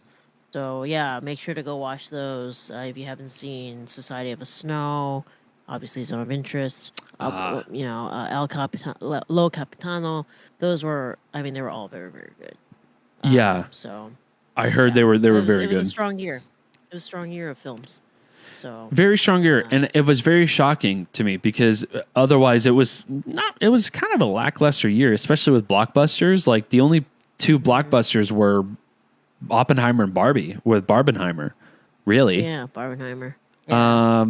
So yeah, make sure to go watch those if you haven't seen Society of a Snow, obviously Zone of Interest, El Capitano, Lo Capitano. Those were, they were all very, very good. So I heard they were very good. It was a strong year. It was a strong year of films. So very strong year, and it was very shocking to me because otherwise it was kind of a lackluster year, especially with blockbusters. Like the only two blockbusters were Oppenheimer and Barbie, with Barbenheimer, really. Yeah, Barbenheimer. Yeah.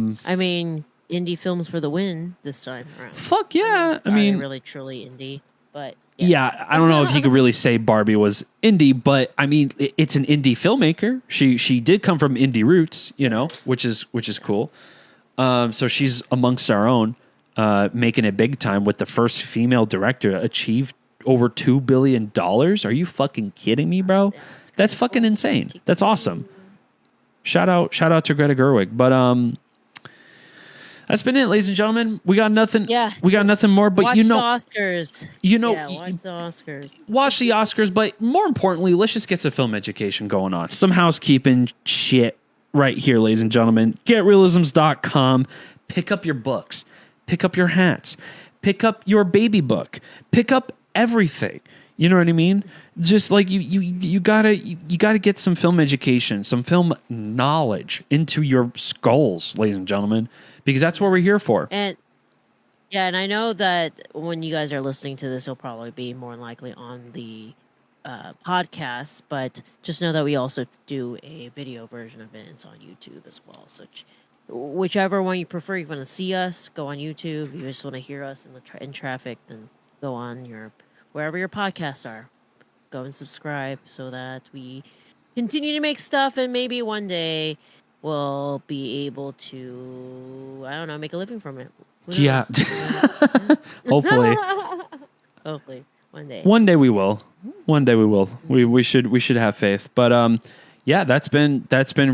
Indie films for the win this time around. Fuck yeah. Really truly indie, but yes. Yeah, I don't know if you could really say Barbie was indie, but it's an indie filmmaker. She did come from indie roots, which is cool. So she's amongst our own, making it big time with the first female director to achieve over $2 billion. Are you fucking kidding me, bro? That's fucking insane. That's awesome. Shout out to Greta Gerwig. But That's been it, ladies and gentlemen. We got nothing. Yeah. We got nothing more. But Watch you the know, Oscars. you know, Yeah, watch the Oscars. watch the Oscars. But more importantly, let's just get some film education going on. Some housekeeping shit right here, ladies and gentlemen. GetReelisms.com. Pick up your books. Pick up your hats. Pick up your baby book. Pick up everything. You know what I mean? Just like you gotta get some film education, some film knowledge into your skulls, ladies and gentlemen, because that's what we're here for. And yeah, and I know that when you guys are listening to this, it'll probably be more than likely on the podcast, but just know that we also do a video version of it. It's on YouTube as well. So whichever one you prefer, you want to see us, go on YouTube. You just want to hear us in traffic, then go on wherever your podcasts are. Go and subscribe so that we continue to make stuff, and maybe one day we'll be able to, I don't know, make a living from it. Who Yeah. knows? Hopefully. Hopefully. One day. One day we will. One day we will. We should have faith. But yeah, that's been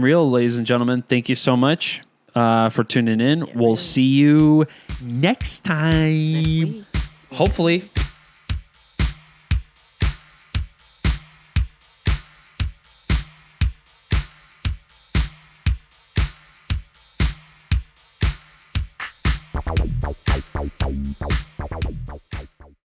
real, ladies and gentlemen. Thank you so much for tuning in. Yeah, we'll really. see you next time. Next week. Hopefully. Bye.